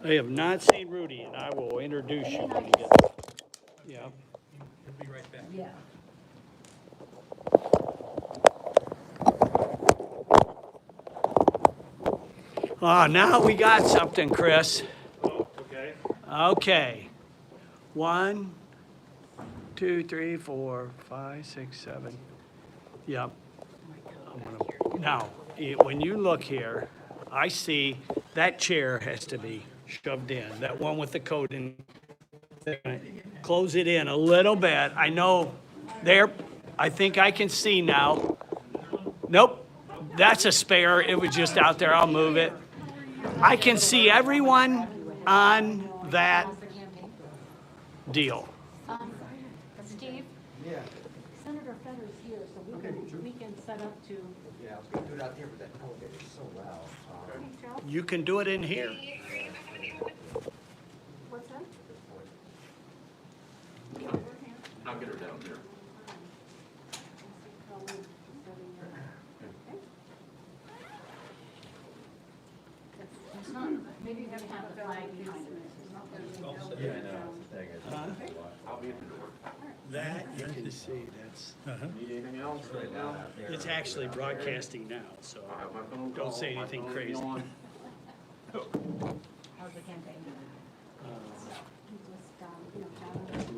I have not seen Rudy, and I will introduce you when you get. Yeah. He'll be right back. Yeah. Now we got something, Chris. Oh, okay. Okay. 1, 2, 3, 4, 5, 6, 7. Yep. Now, when you look here, I see that chair has to be shoved in, that one with the coat in. Close it in a little bit. I know there, I think I can see now. Nope, that's a spare. It was just out there. I'll move it. I can see everyone on that deal. Steve? Yeah, Senator Fetter's here, so we can set up to. yeah, I was gonna do it out there, but that elevator is so loud. You can do it in here. What's that? I'll get her down there. It's not, maybe you have to have the flag behind it. Yeah, I know. I'll be at the door. That you can see. That's. Need anything else right now? It's actually broadcasting now, so I have my phone don't call, say my anything phone crazy. on. How's the campaign?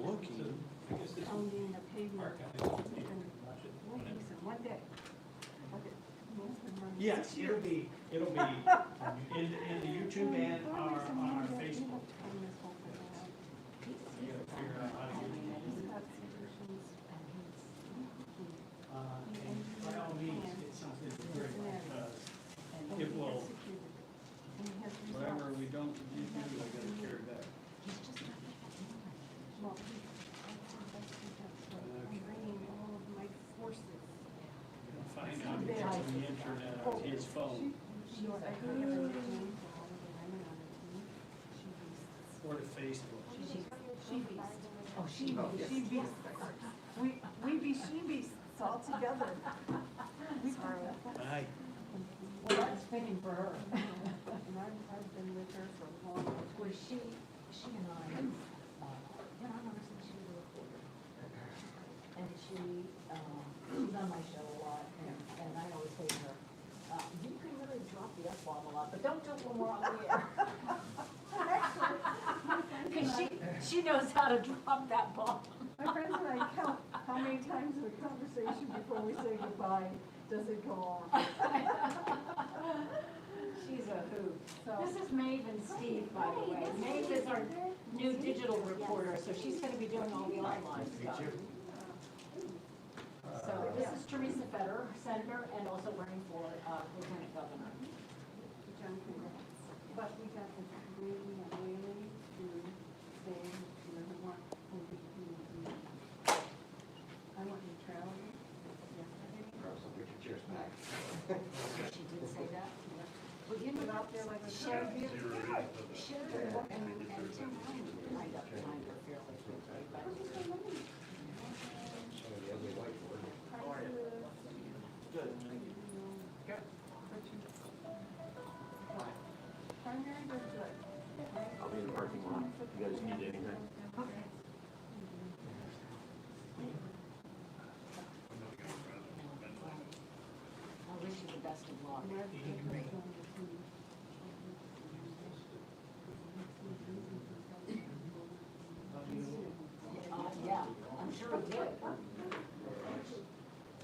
Looking. Pounding the pavement. One day. Yes, it'll be in the YouTube and on our Facebook. You gotta figure out how to do it. And by all means, it's something great because it will, whatever we don't do, I gotta carry back. Find out if it's on the internet on his phone or to Facebook. Oh, she She-beasts. We be she-beasts all together. Aye. Well, that's fitting for her. I've been with her for a long time. Where she and I, I've known her since she was a reporter. And she's on my show a lot, and I always say to her, you can really drop the F-bomb a lot, but don't do it when we're on the air. Because she knows how to drop that bomb. My friends and I count how many times in a conversation before we say goodbye does it go on. She's a hoot. So- This is Maeve and Steve, by the way. Maeve is our new digital reporter, so she's gonna be doing all the online stuff. So this is Teresa Fetter, senator, and also running for lieutenant governor. But we got the Brady and Whaley to say, you know, who want, I want to travel yesterday. Grab some picture chairs back. She did say that. Well, you know, Out there like a Sharon, and Tim Ryan lined up behind her fairly quickly, but Some of the ugly whiteboard. Good, thank you. Primary was good. I'll be in the parking lot. You guys need anything? I wish you the best of luck. Yeah, I'm sure it did.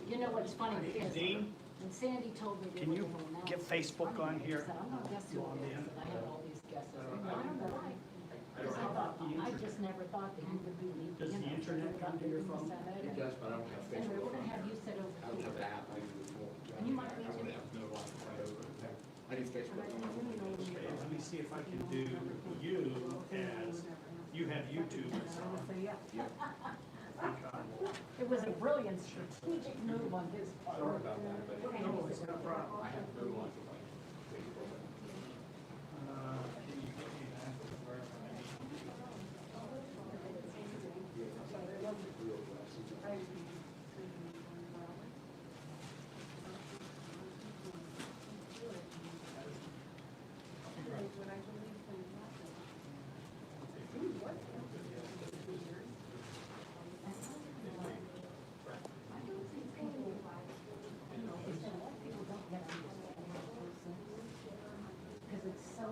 You know what's funny, because Dean, when Sandy told me they can were you going to announce. get Facebook on I here? said, I'm gonna guess who it is, and I had all these guesses. And I don't know why. Because I just never thought that you would be leading. Does the internet come to your phone? It does, but I don't have And we Facebook. were gonna have you sit over I don't have here. the app, I use the phone. And you might need to. I use Facebook. Okay, let me see if I can do you as, you have YouTube. It was a brilliant strategic move on his part. Sorry about that, but No, it's not a problem. I have no one. Can you get me that wherever I need?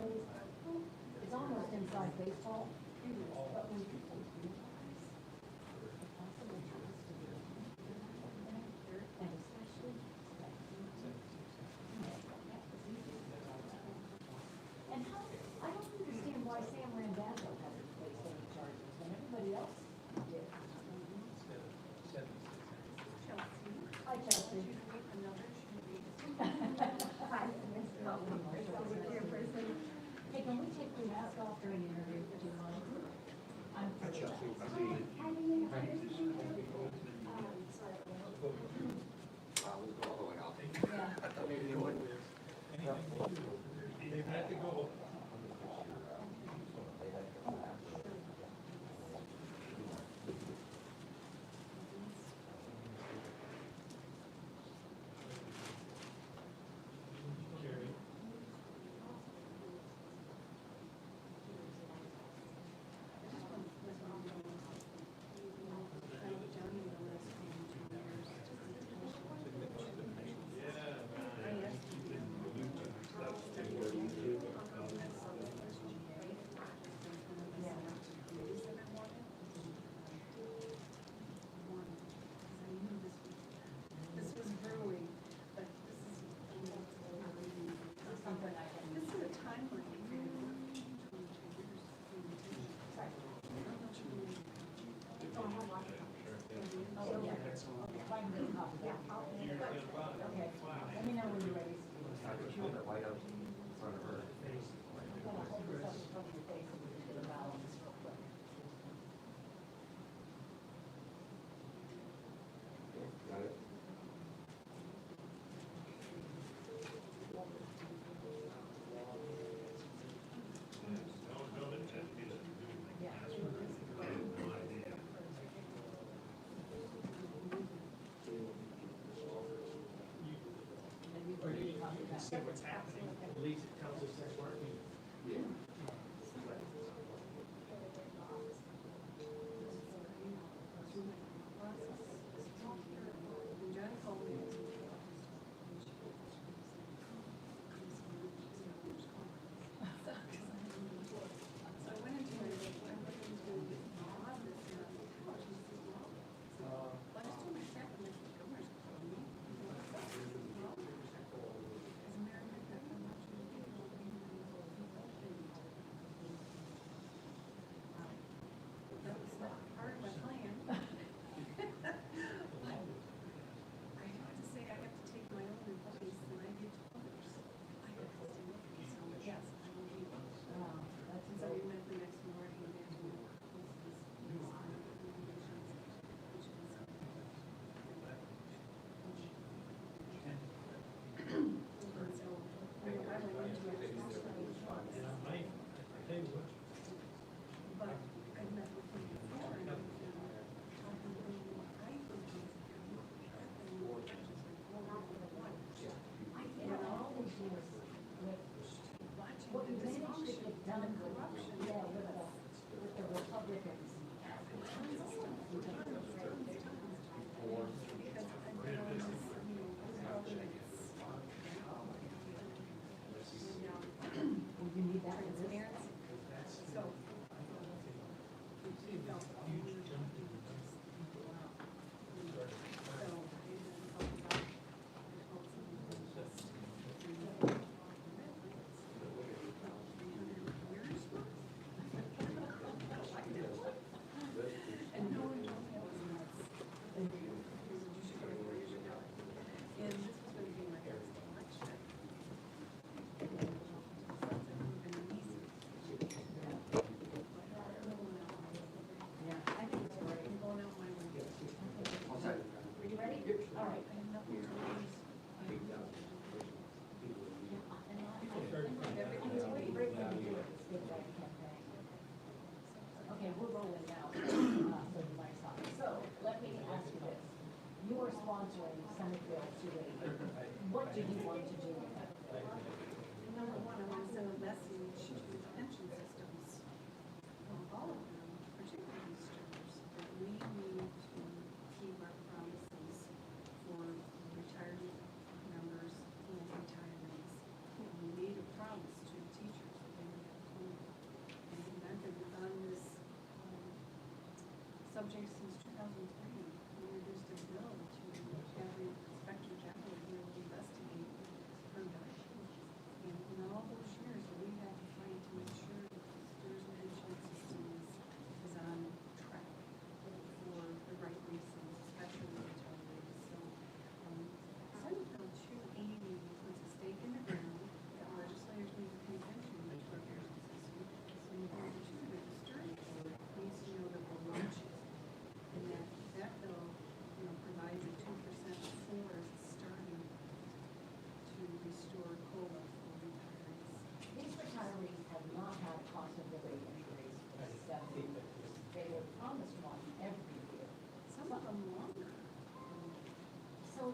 plays, it's almost inside baseball. But we and especially, and how, I don't understand why Sam Randazzo hasn't placed any charges when everybody else did. Hi, Chelsea. Hey, can we take the mask off during the interview, do you mind? I'm pretty bad. We'll go all the way out. Yeah. I thought maybe they would. They've had to go. This was brewing, but this is a time limit. Oh, yeah. If I can get a copy of that. Okay, let me know when you're ready. She had her white out in front of her. I'm gonna hold this up in front of your face and just get a balance real quick. Got it? See what's happening, at least it tells us that's working. Yeah. John told me. So I went into it, I'm looking to mod this here on the couch. And he says, well, I just told my staff, I'm like, come here, call me. As a matter of fact, I'm not sure. That was not part of my plan. I have to say, I have to take my own advice and I give to others. I have to stay with you, so yes, I will be. That's So we went the next morning and then we but I met with him before and talking to him, I think he's I think all they do is with what you managed to get done with, yeah, with the Republicans. Well, you need that in this. So. And no one told me I was nuts. And this was going to be my first election. Yeah, I think it's great. I'm going out my window. All set? Are you ready? All right. I have nothing to lose. It's a great thing to do with this big red campaign. Okay, we're rolling now. So the vice office. So let me ask you this. You are sponsoring Senate Bill 280. What do you want to do with it? Number one, I want to send a message to the pension systems, all of them, particularly Star's, that we need to keep our promises for retirement members and retirees. And we need a promise to teachers. subject since 2003. We introduced a bill to have the inspector general here investigate conduct. And in all those years, we had to fight to make sure that the STRS management system is on track for the right reasons, especially retarded. So, Senate Bill 280 puts a stake in the ground that legislators need to pay attention to our education system. And in order to do that, the STRS board needs to know that we're watching. And that bill, provides a 2% floor as a starting to restore COLA for retirees. These retirees have not had a cost of living increase for 7 years. They were promised one every year. Some of them longer. So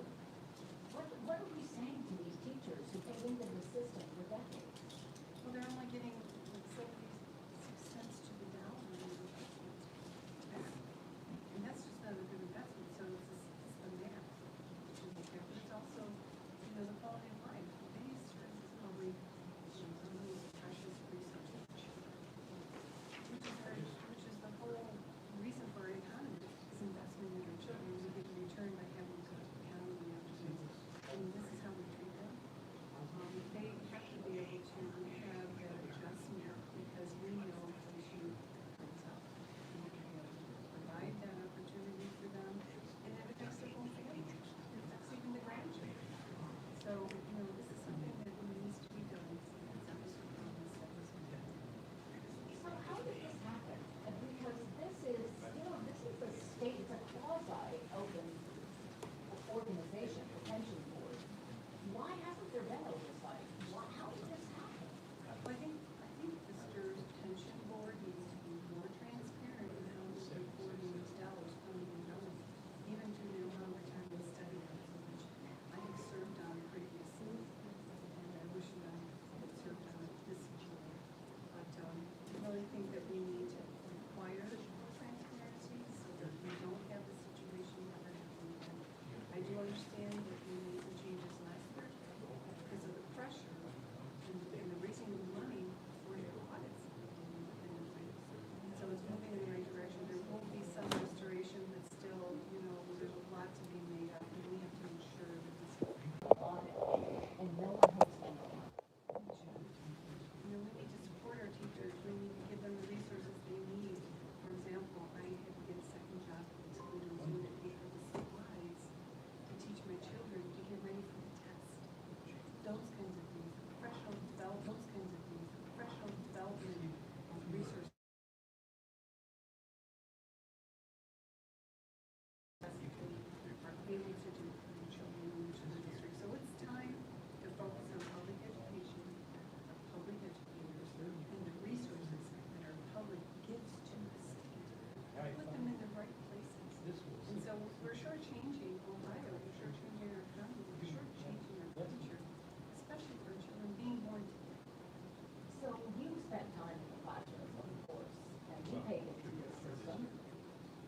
what are we saying to these teachers who paid into the system for decades? Well, they're only getting like 76 cents to the dollar in investment back. And that's just not a good investment, so it's the math. Which is okay. But it's also, the quality of life. These services is probably, some of these precious resources. Which is the whole reason for our economy, is investment in our children. We get a return by having to economy opportunities. And this is how we treat them. They have to be able to have that adjustment because we know inflation comes up. And we have to provide that opportunity for them, and it affects their whole family. It affects even the grandchildren. So, this is something that needs to be done. It's obviously a problem that was So how did this happen? Because this is a state, it's a quasi-open organization, the pension board. Why hasn't there been oversight? How did this happen? Well, I think the STRS pension board needs to be more transparent in how they're reporting these dollars coming and going, even through their retirement study, which I have served on previously, and I wish that I had served on it this year. But I really think that we need to require more transparency so that we don't have the situation that we're having again. I do understand that we made some changes last year because of the pressure and the raising of money for your audits. And so it's moving in the right direction. There will be some restoration, but still, there's a lot to be made up, and we have to ensure that this Audit, and no one holds them accountable. we need to support our teachers. We need to give them the resources they need. For example, I had to get a second job at Toledo Zoo to pay for the supplies to teach my children to get ready for the test. Those kinds of things, professional development resources. Are able to do for the children in the district. So it's time to focus on public education, public educators, and the resources that our public gives to the state. Put them in the right places. And so we're shortchanging Ohio, we're shortchanging our economy, we're shortchanging our future, especially for children being born today. So you spent time in the classroom, of course, and you paid into this system.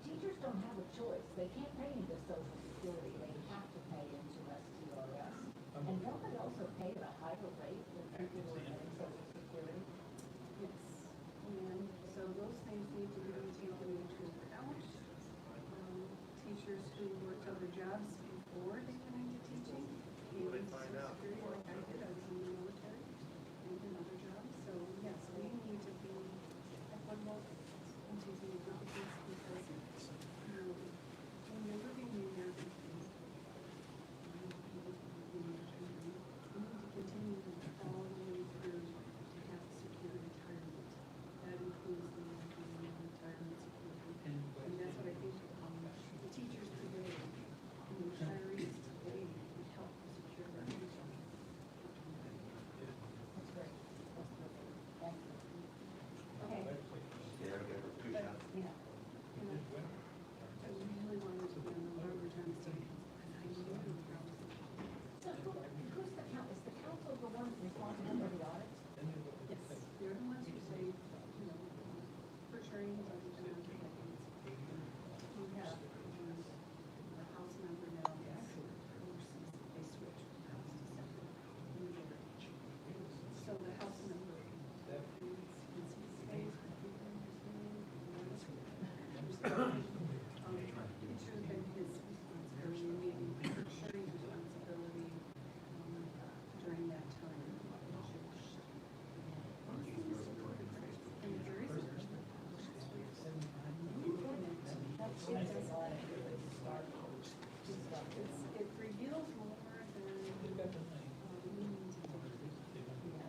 Teachers don't have a choice. They can't pay into Social Security. They have to pay into STRS. And don't they also pay at a higher rate than people who are getting Social Security? Yes, and so those things need to be taken into account. Teachers who worked other jobs before they went into teaching, and Social Security, like I did, I was in the military and in other jobs. So yes, we need to be equitable and taking a look at this because, when you're living the American dream, we need to continue all the way through to have a secure retirement. That includes the retirement security. And that's what I think the teachers today and the retirees today would help secure our future. That's great. That's perfect. Thank you. Okay. Yeah, okay, two shots. Yeah. I really wanted to be on the longer term study, and I knew the problems. So who's the council? Is the council the one responsible for the audit? Yes, they're the ones who say, for sharing the budget and everything. We have a house member now, yes, oversees, they switch from house to separate. So the house member, it's his space, the people in his name, It reveals more than we need to do. Because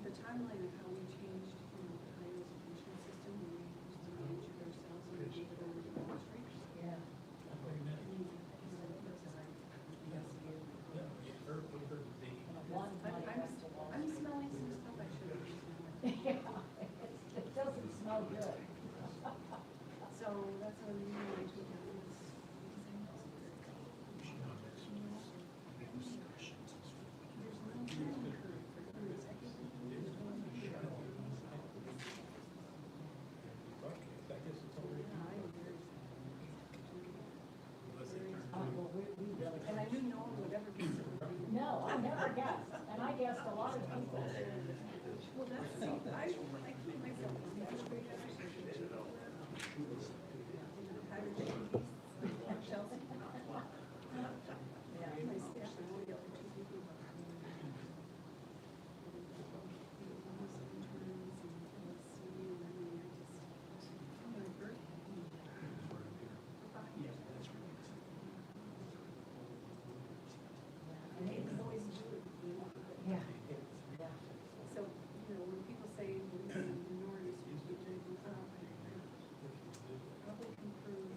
the timeline of how we changed from the Ohio education system, when we used to manage it ourselves and we gave it over to the districts. Yeah. I'm smelling some stuff I shouldn't be smelling. Yeah, it doesn't smell good. So that's what I mean, I took out this. There's no training curve for new executives. Well, we really. And I knew no one would ever guess it would be. No, I never guessed, and I guessed a lot of people. Well, that's, I keep myself on that straight up. Chelsea. Yeah, my staff, I only got like 2 people. My birthday. And they always do it. Yeah. Yeah. So, when people say we're using minorities, we keep doing probably can prove.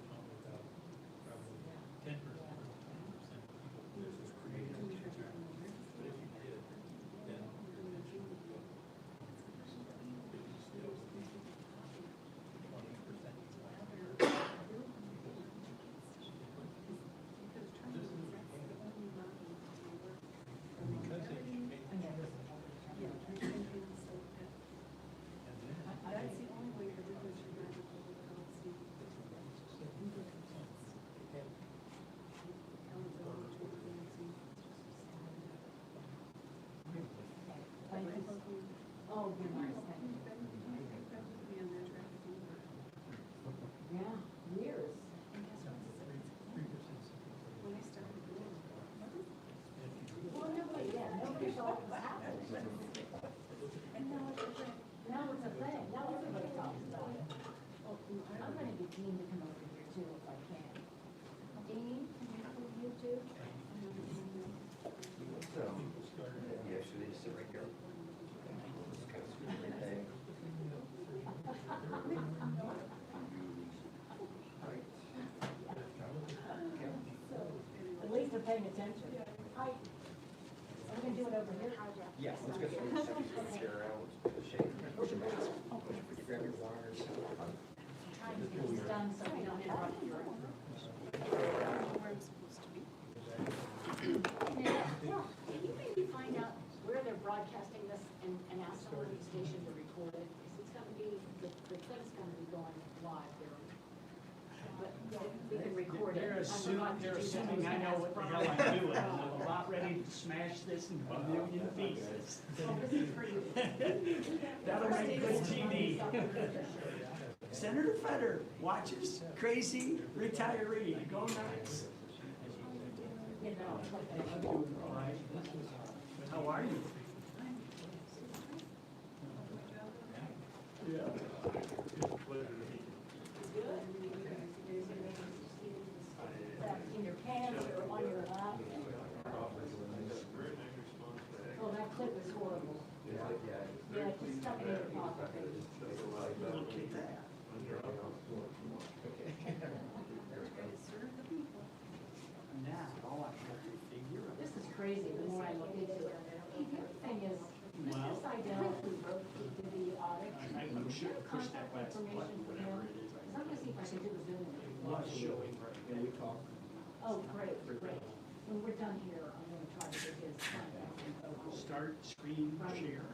That's the only way to really should have a public policy. Oh, you're nice, thank you. Yeah, years. When I started doing it. Well, nobody, yeah, nobody saw what was happening. And now it's a thing. Now it's a thing, now everybody talks about it. I'm gonna get Dean to come over here too if I can. Dean, can you come over here too? So, you actually sit right here. Just kind of scoot everything. At least they're paying attention. Hi. I'm gonna do it over here. Yeah, let's go through the second chair around, let's shake. Where's your mask? Grab your wires. Trying to get this done so we don't interrupt your. Where I'm supposed to be. Well, can you maybe find out where they're broadcasting this and ask the radio station to record it? Because it's gonna be, the thing's gonna be going live there. But we can record it. They're I'm assuming, not to they're do that. assuming I know what the hell I'm doing. I'm about ready to smash this in a million pieces. Well, this is pretty. That'll make good TV. Senator Feder watches crazy retiree, go nuts. You know. All right. How are you? Yeah. That in your pants or on your lap. Oh, that clip is horrible. Yeah, just stuff it in your pocket. Look at that. Now, I have to figure out. This is crazy, the more I look into it. The other thing is, Well- Mr. Seidel, who wrote the audit, I'm sure push that contact last information button, for whatever him. it is. I'm gonna see if I can do the Zoom. Was showing right And we talk. Oh, great, great. When we're done here, I'm gonna try to get his contact info. Start screen share.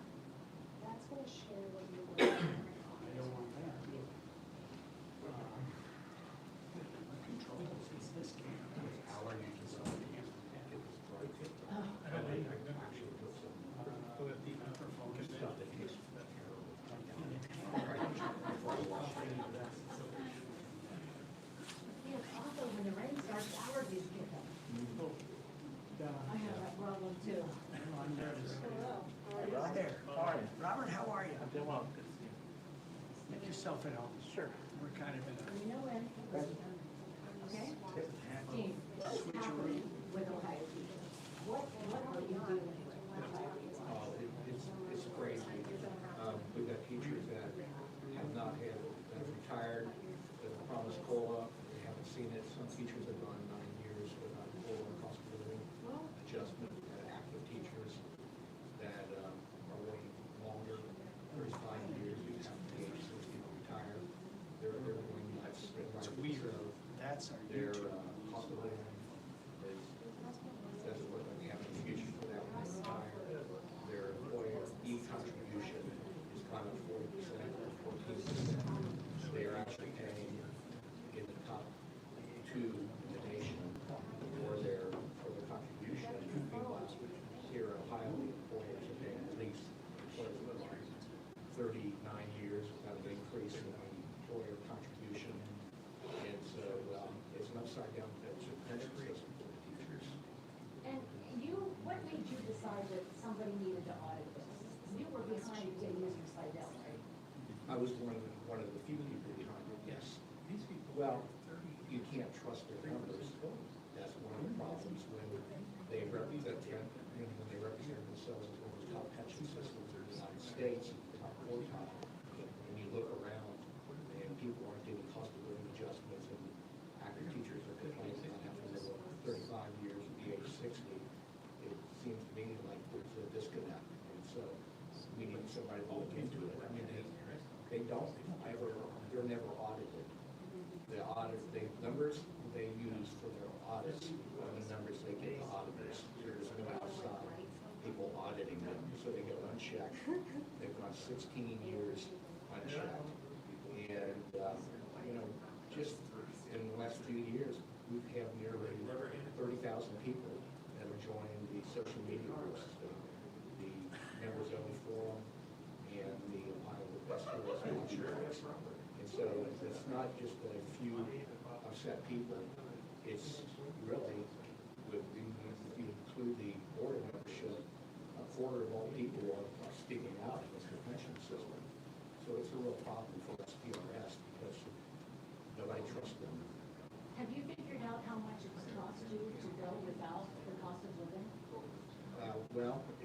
That's what share what you were. I don't want that. Controls is this camera. Yeah, also, when the rain starts, allergies kick in. I have that problem too. Right there. Robert, how are you? I'm doing well. Make yourself at home. Sure. We're kind of in You know when? Okay? Dean, what's happening with Ohio teachers? What are you doing with Ohio teachers? It's crazy. We've got teachers that have not had, that have retired, that have promised COLA, they haven't seen it. Some teachers have gone 9 years without COLA cost of living adjustment. We've got active teachers that are waiting longer, 35 years, we have the age 60 to retire. They're going nuts. It's weird. That's our Their cost of living is, doesn't look like they have any future for that when they retire. Their employer e-contribution is kind of 40% or 14%. They are actually paying in the top 2 in the nation for their contribution. Meanwhile, here in Ohio, the employers are paying at least 39 years without an increase in the employer contribution. And so it's an upside down pension system for the teachers. And what made you decide that somebody needed to audit this? You were behind it 10 years by now, right? I was one of the few people behind it, yes. Well, you can't trust their numbers. That's one of the problems when they represent, when they represent themselves as one of the top pension systems in the United States, top quartile. When you look around and people aren't getting cost of living adjustments and active teachers are complaining about after they work 35 years at the age 60, it seems to me like there's a disconnect. And so we need somebody to look into it. I mean, they don't ever, they're never audited. The numbers they use for their audits are the numbers they get to auditors. There's no outside people auditing them, so they go unchecked. They've gone 16 years unchecked. And, just in the last few years, we have nearly 30,000 people that have joined the social media groups, the members only forum, and the Ohio STRS Discussion. And so it's not just a few upset people, it's really, if you include the board membership, a quarter of all people are speaking out against the pension system. So it's a real problem for STRS because nobody trusts them. Have you figured out how much it's cost you to go without the cost of living? Well, let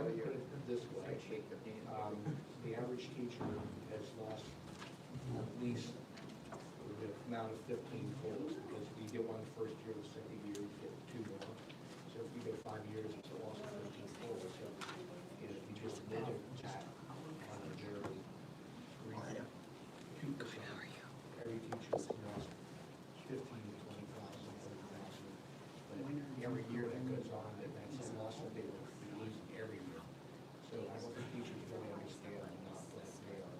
me put it this way. The average teacher has lost at least the amount of 15 COLAs because you get one the first year, the second year, you get 2 more. So if you go 5 years, it's a loss of 15 COLAs. So if you just look at that on a yearly rate, 2%, every teacher has lost 15 to 20,000, 30,000. But every year that goes on, that's a loss that they will be losing every year. So I don't think teachers really understand enough that they are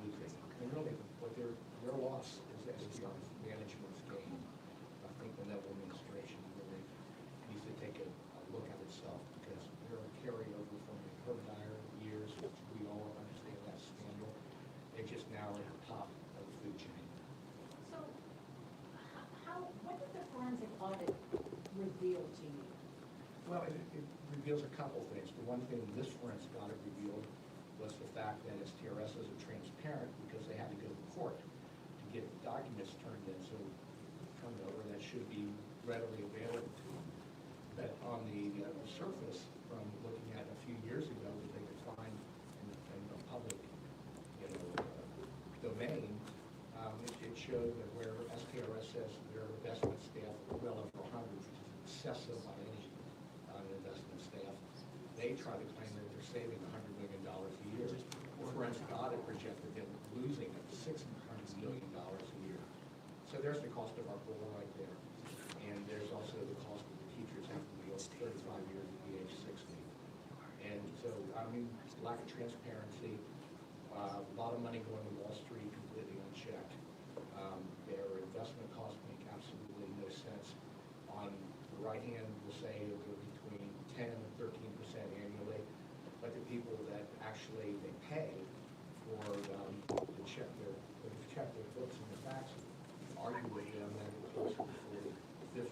losing. And really, what their loss is STR management's gain. I think the Neville administration really needs to take a look at itself because they're a carryover from the Herbert years, which we all understand that scandal. They're just now at the top of the food chain. So, what did the forensic audit reveal to you? Well, it reveals a couple things. The one thing this forensic audit revealed was the fact that STRS isn't transparent because they had to go to court to get documents turned in, so turned over that should be readily available to them. But on the surface, from looking at a few years ago, that they could find in the public, domain, it showed that where STRS says their investment staff are well over 100, which is excessive by any investment staff, they try to claim that they're saving $100 million a year. The forensic audit projected them losing $600 million a year. So there's the cost of our pool right there. And there's also the cost of the teachers having to be over 35 years at the age 60. And so, I mean, lack of transparency, a lot of money going to Wall Street completely unchecked. Their investment costs make absolutely no sense. On the right hand, we'll say they're between 10 and 13% annually, but the people that actually they pay for to check their books and the facts argue with them that it's closer to 40, 50%.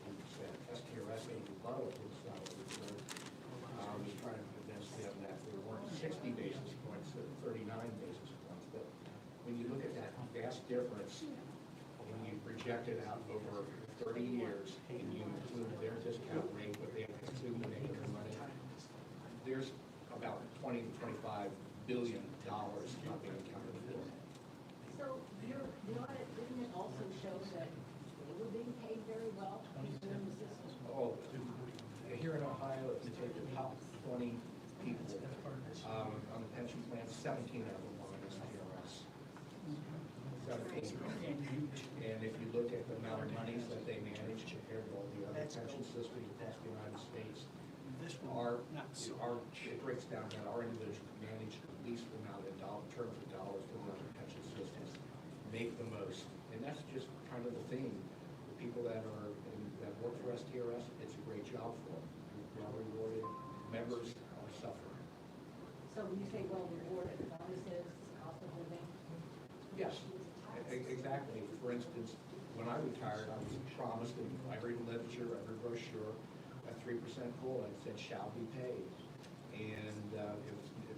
STRS ain't above this salary. So was trying to convince them that there weren't 60 basis points, but 39 basis points. when you look at that vast difference, and you project it out over 30 years, and you include their discount rate, what they consume to make their money, there's about 20 to 25 billion dollars not being accounted for. So the audit, didn't it also show that they were being paid very well during the system? Oh, here in Ohio, if you take the top 20 people on the pension plan, 17 of them are in STRS. 17. And if you look at the amount of monies that they manage compared to all the other pension systems across the United States, it breaks down that our individuals manage the least amount in terms of dollars from the other pension systems, make the most. And that's just kind of the thing. The people that work for STRS, it's a great job for them. Well rewarded, members are suffering. So when you say well rewarded, bonuses, cost of living? Yes, exactly. For instance, when I retired, I was promised in every literature, every brochure, a 3% COLA. It said shall be paid. And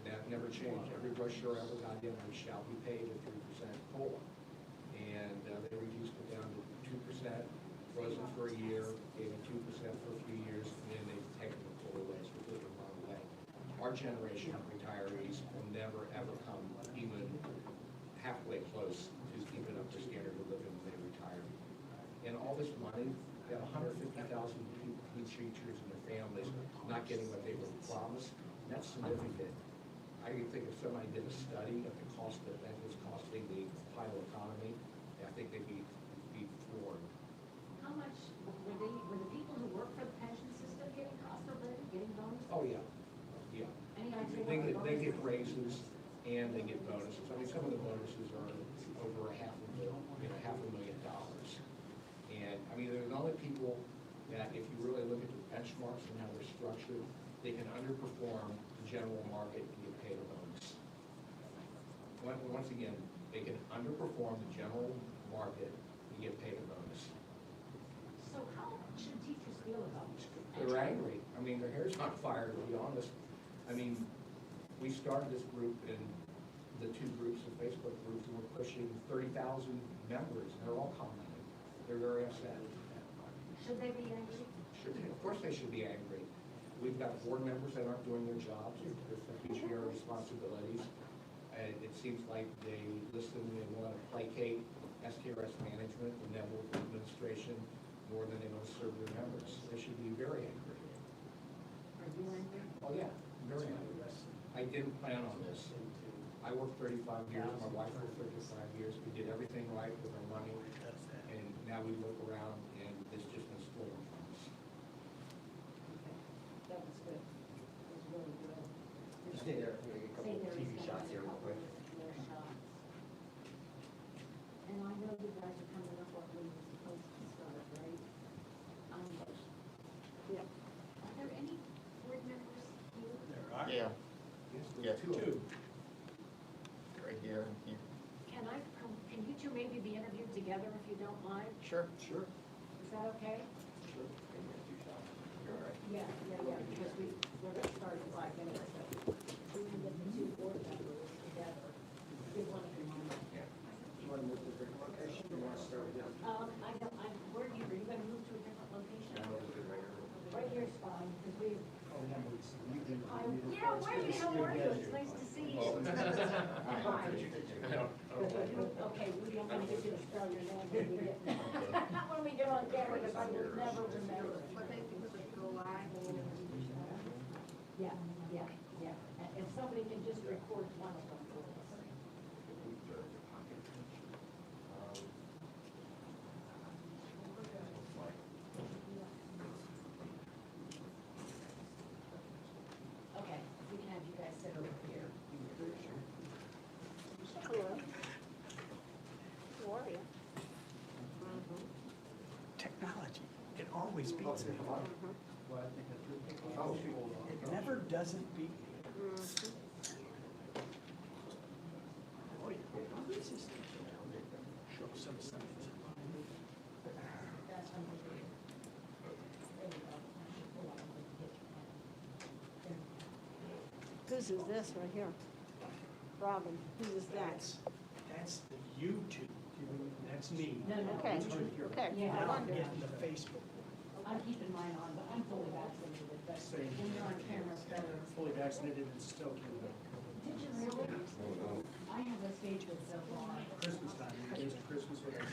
that never changed. Every brochure I ever got in, I shall be paid a 3% COLA. And they reduced it down to 2%, frozen for a year, gave it 2% for a few years, and then they've taken the COLA away, so it didn't run away. Our generation of retirees will never, ever come even halfway close to keeping up their standard of living when they retire. And all this money, that 150,000 teachers and their families not getting what they were promised, that's significant. I think if somebody did a study of the cost that was costing the Ohio economy, I think they'd be floored. How much, were the people who work for the pension system getting cost of living, getting bonuses? Oh, yeah, yeah. Any idea They what get, they the get raises and they get bonuses. I mean, some of the bonuses are over $500,000. And, I mean, they're the only people that, if you really look at the benchmarks and how they're structured, they can underperform the general market and get paid a bonus. Once again, they can underperform the general market and get paid a bonus. So how should teachers feel about this? They're angry. I mean, their hair's on fire, to be honest. I mean, we started this group in the two groups, the Facebook groups, and we're pushing 30,000 members, and they're all commenting. They're very upset. Should they be angry? Of course they should be angry. We've got board members that aren't doing their jobs, their fiduciary responsibilities. It seems like they listen and want to placate STRS management, the network administration, more than they want to serve their members. They should be very angry. Are you angry? Oh, yeah, very angry. I didn't plan on this. I worked 35 years, my wife worked 35 years. We did everything right with our money, and now we look around and it's just been stolen from us. Okay, that was good. That was really good. Stay there, we're gonna get a couple Stay there, TV it's shots gonna be here a real couple quick. more shots. And I know you guys are coming up what we were supposed to start, right? Yeah. Are there any board members here? There are. Yeah, Yes, Yeah, two. right here and here. Can you two maybe be interviewed together if you don't mind? Sure. Sure. Is that okay? Sure. Maybe a few shots. You're all right. Yeah, because we're gonna start in 5 minutes, so we can get the two board members together. Give one of them on. You want to move to a different location, or you want to start with them? Where are you gonna move to a different location? I know it's good right here. Right here's fine, because we, Yeah, wait, how are you? It's nice to see you. Hi. Okay, Rudy, I'm gonna get you to spell your name when we get, not when we get on camera, because I will never remember. But they can go live and Yeah, yeah, yeah. And if somebody can just record one of them for us. Okay, we can have you guys sit over here. Hello. How are you? Technology, it always beats me. Oh, It never doesn't beat me. Oh, yeah. This is- Show some signs. That's when we do. There you go. Hold on, let me get your pen. There. Whose is this right here? Robin, whose is that? That's That's the YouTube, that's me. No, no, Okay, YouTube. okay. Yeah. Now I'm getting the Facebook. I'm keeping mine on, but I'm fully vaccinated, but when you're on camera, it's better. Fully vaccinated and still can go. Did you really? I have a stage with so far. Christmas time, you guys are Christmas with us.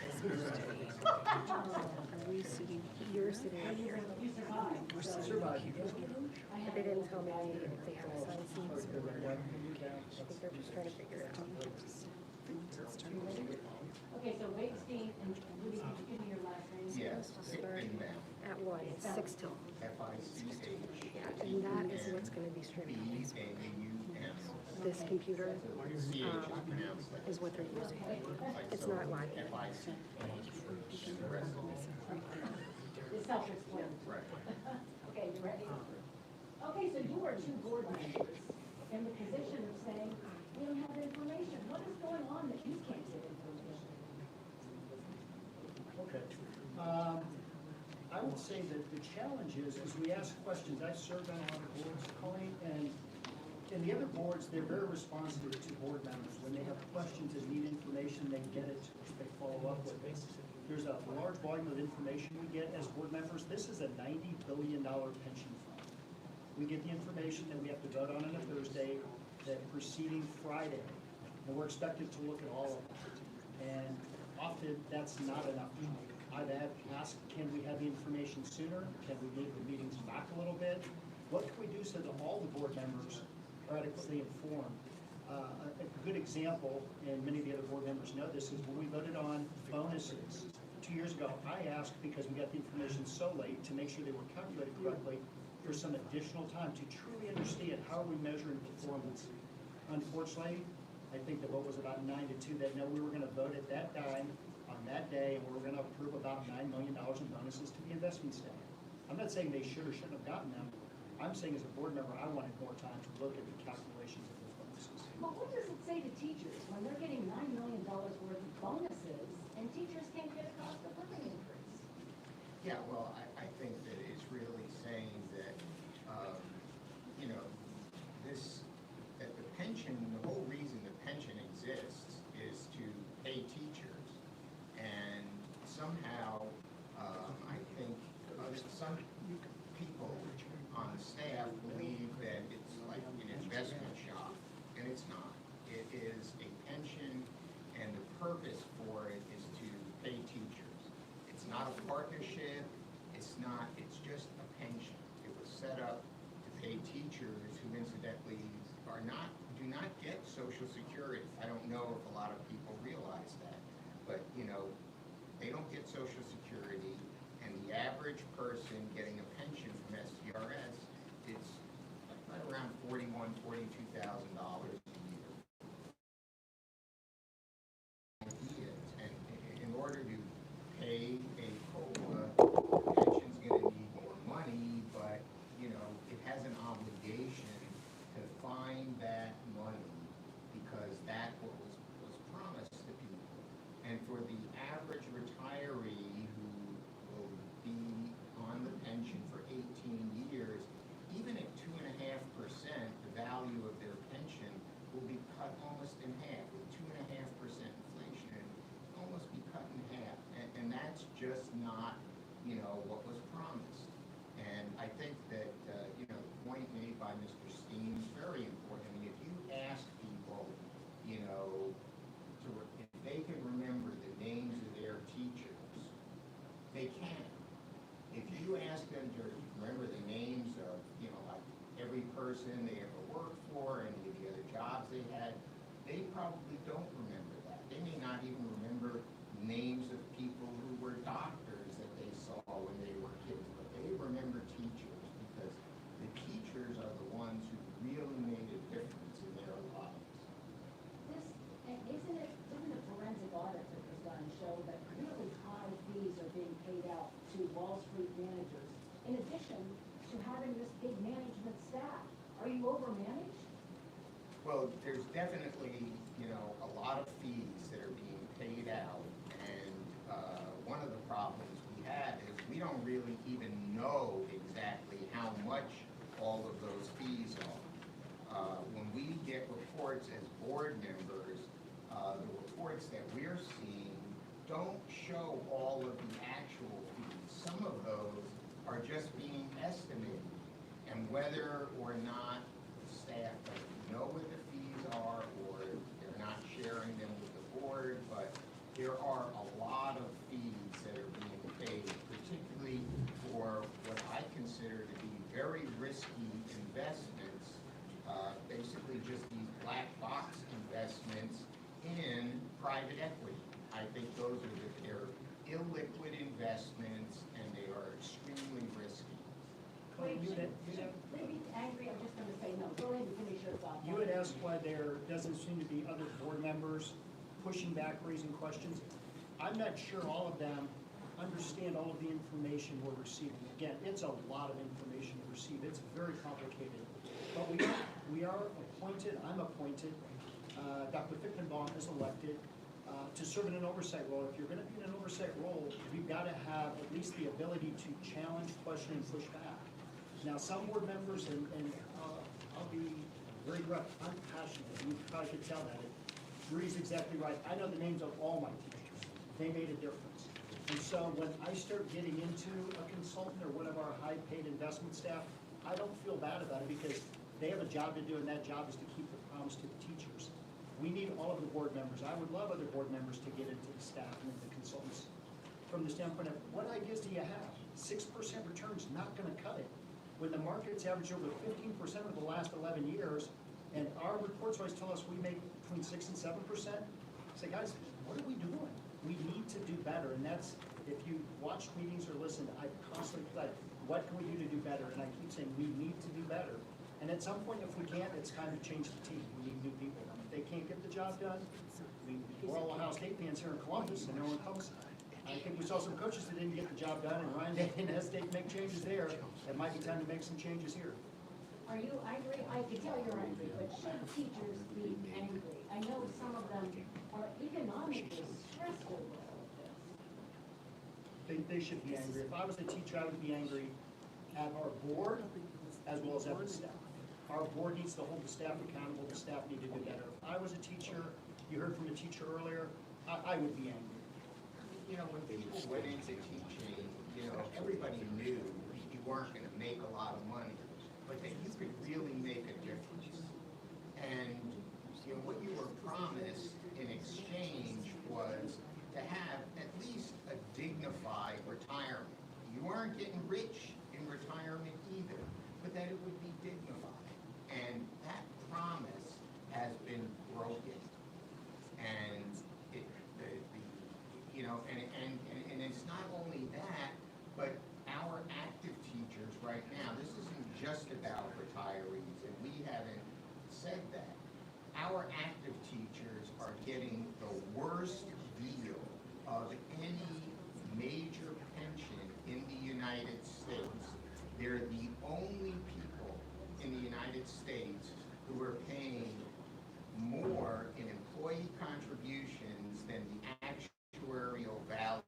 Are we sitting, you're sitting right here. You survived. so Survive. I But have they didn't tell me if they had assigned seats or not. I think they're just trying to figure it out. Okay, so Wakestein, and Rudy, could you give me your last name? Yes, Start at what, 6 till. FICH. Yeah, and that is what's gonna be streamed on Facebook. This computer, is what they're using. It's not live. It's self-explanatory. Okay, you ready? Okay, so you are two board members in the position of saying, we don't have the information. What is going on that you can't get information? Okay. I would say that the challenge is we ask questions. I've served on a lot of boards, Colleen, and in the other boards, they're very responsive to board members. When they have questions and need information, they get it, they follow up with it. There's a large volume of information we get as board members. This is a $90 billion pension fund. We get the information that we have to vote on a Thursday, the preceding Friday, and we're expected to look at all of it. And often, that's not enough time. I've asked, can we have the information sooner? Can we move the meetings back a little bit? What can we do so that all the board members are adequately informed? A good example, and many of the other board members know this, is when we voted on bonuses 2 years ago. I asked, because we got the information so late, to make sure they were calculated correctly, for some additional time to truly understand how are we measuring performance. Unfortunately, I think the vote was about 9-2, that no, we were gonna vote at that time, on that day, and we were gonna approve about $9 million in bonuses to the investment staff. I'm not saying they should or shouldn't have gotten them. I'm saying as a board member, I wanted more time to look at the calculations of those bonuses. But what does it say to teachers when they're getting $9 million worth of bonuses and teachers can't get a cost of living increase? Yeah, well, I think that it's really saying that, you know, that the pension, the whole reason the pension exists is to pay teachers. And somehow, I think some people on the staff believe that it's like an investment shop, and it's not. It is a pension, and the purpose for it is to pay teachers. It's not a partnership, it's just a pension. It was set up to pay teachers who incidentally do not get Social Security. I don't know if a lot of people realize that, but you know, they don't get Social Security, and the average person getting a pension from STRS, it's right around $41,000, $42,000 a year. And in order to pay a COLA, pension's gonna need more money, but you know, it has an obligation to find that money because that was promised to people. And for the average retiree who will be on the pension for 18 years, even at 2.5%, the value of their pension will be cut almost in half. With 2.5% inflation, it'll almost be cut in half. And that's just not, you know, what was promised. And I think that, you know, the point made by Mr. Steen is very important. I mean, if you ask people, you know, if they can remember the names of their teachers, they can. If you ask them to remember the names of, you know, like every person they ever worked for, any of the other jobs they had, they probably don't remember that. They may not even remember names of people who were doctors that they saw when they were kids, but they remember teachers because the teachers are the ones who really made a difference in their lives. Didn't the forensic audit that was done show that really high fees are being paid out to Wall Street managers, in addition to having this big management staff? Are you overmanaged? Well, there's definitely, you know, a lot of fees that are being paid out, and one of the problems we have is we don't really even know exactly how much all of those fees are. When we get reports as board members, the reports that we're seeing don't show all of the actual fees. Some of those are just being estimated. And whether or not the staff doesn't know what the fees are, or they're not sharing them with the board, but there are a lot of fees that are being paid, particularly for what I consider to be very risky investments, basically just these black box investments in private equity. I think those are they're illiquid investments, and they are extremely risky. Wait, maybe angry, I'm just gonna say no, go ahead and finish your thought. You had asked why there doesn't seem to be other board members pushing back, raising questions. I'm not sure all of them understand all of the information we're receiving. Again, it's a lot of information to receive, it's very complicated. But we are appointed, I'm appointed, Dr. Fichtenbaum is elected to serve in an oversight role. If you're gonna be in an oversight role, you've gotta have at least the ability to challenge, question, and push back. Now, some board members, and I'll be very rough, I'm passionate, you probably could tell that. Marie's exactly right, I know the names of all my teachers, they made a difference. And so when I start getting into a consultant or one of our high-paid investment staff, I don't feel bad about it because they have a job to do, and that job is to keep the promise to the teachers. We need all of the board members. I would love other board members to get into the staff and into the consultants. From the standpoint of, what ideas do you have? 6% return's not gonna cut it. When the market's averaged over 15% over the last 11 years, and our reports always tell us we make between 6 and 7%, say, guys, what are we doing? We need to do better, and that's, if you watch meetings or listen, I constantly like, what can we do to do better? And I keep saying, we need to do better. And at some point, if we can't, it's time to change the team. We need new people. If they can't get the job done, we're all Ohio State fans here in Columbus, and no one comes. I think we saw some coaches that didn't get the job done, and Ryan didn't hesitate to make changes there. It might be time to make some changes here. Are you angry? I can tell you're angry, but should teachers be angry? I know some of them are economically stressed over all of this. They should be angry. If I was a teacher, I would be angry at our board as well as at the staff. Our board needs to hold the staff accountable. The staff need to do better. If I was a teacher, you heard from a teacher earlier, I would be angry. You know, when people went into teaching, you know, everybody knew you weren't gonna make a lot of money, but that you could really make a difference. And, you know, what you were promised in exchange was to have at least a dignified retirement. You weren't getting rich in retirement either, but that it would be dignified. And that promise has been broken. And you know, and it's not only that, but our active teachers right now, this isn't just about retirees, and we haven't said that. Our active teachers are getting the worst deal of any major pension in the United States. They're the only people in the United States who are paying more in employee contributions than the actuarial value.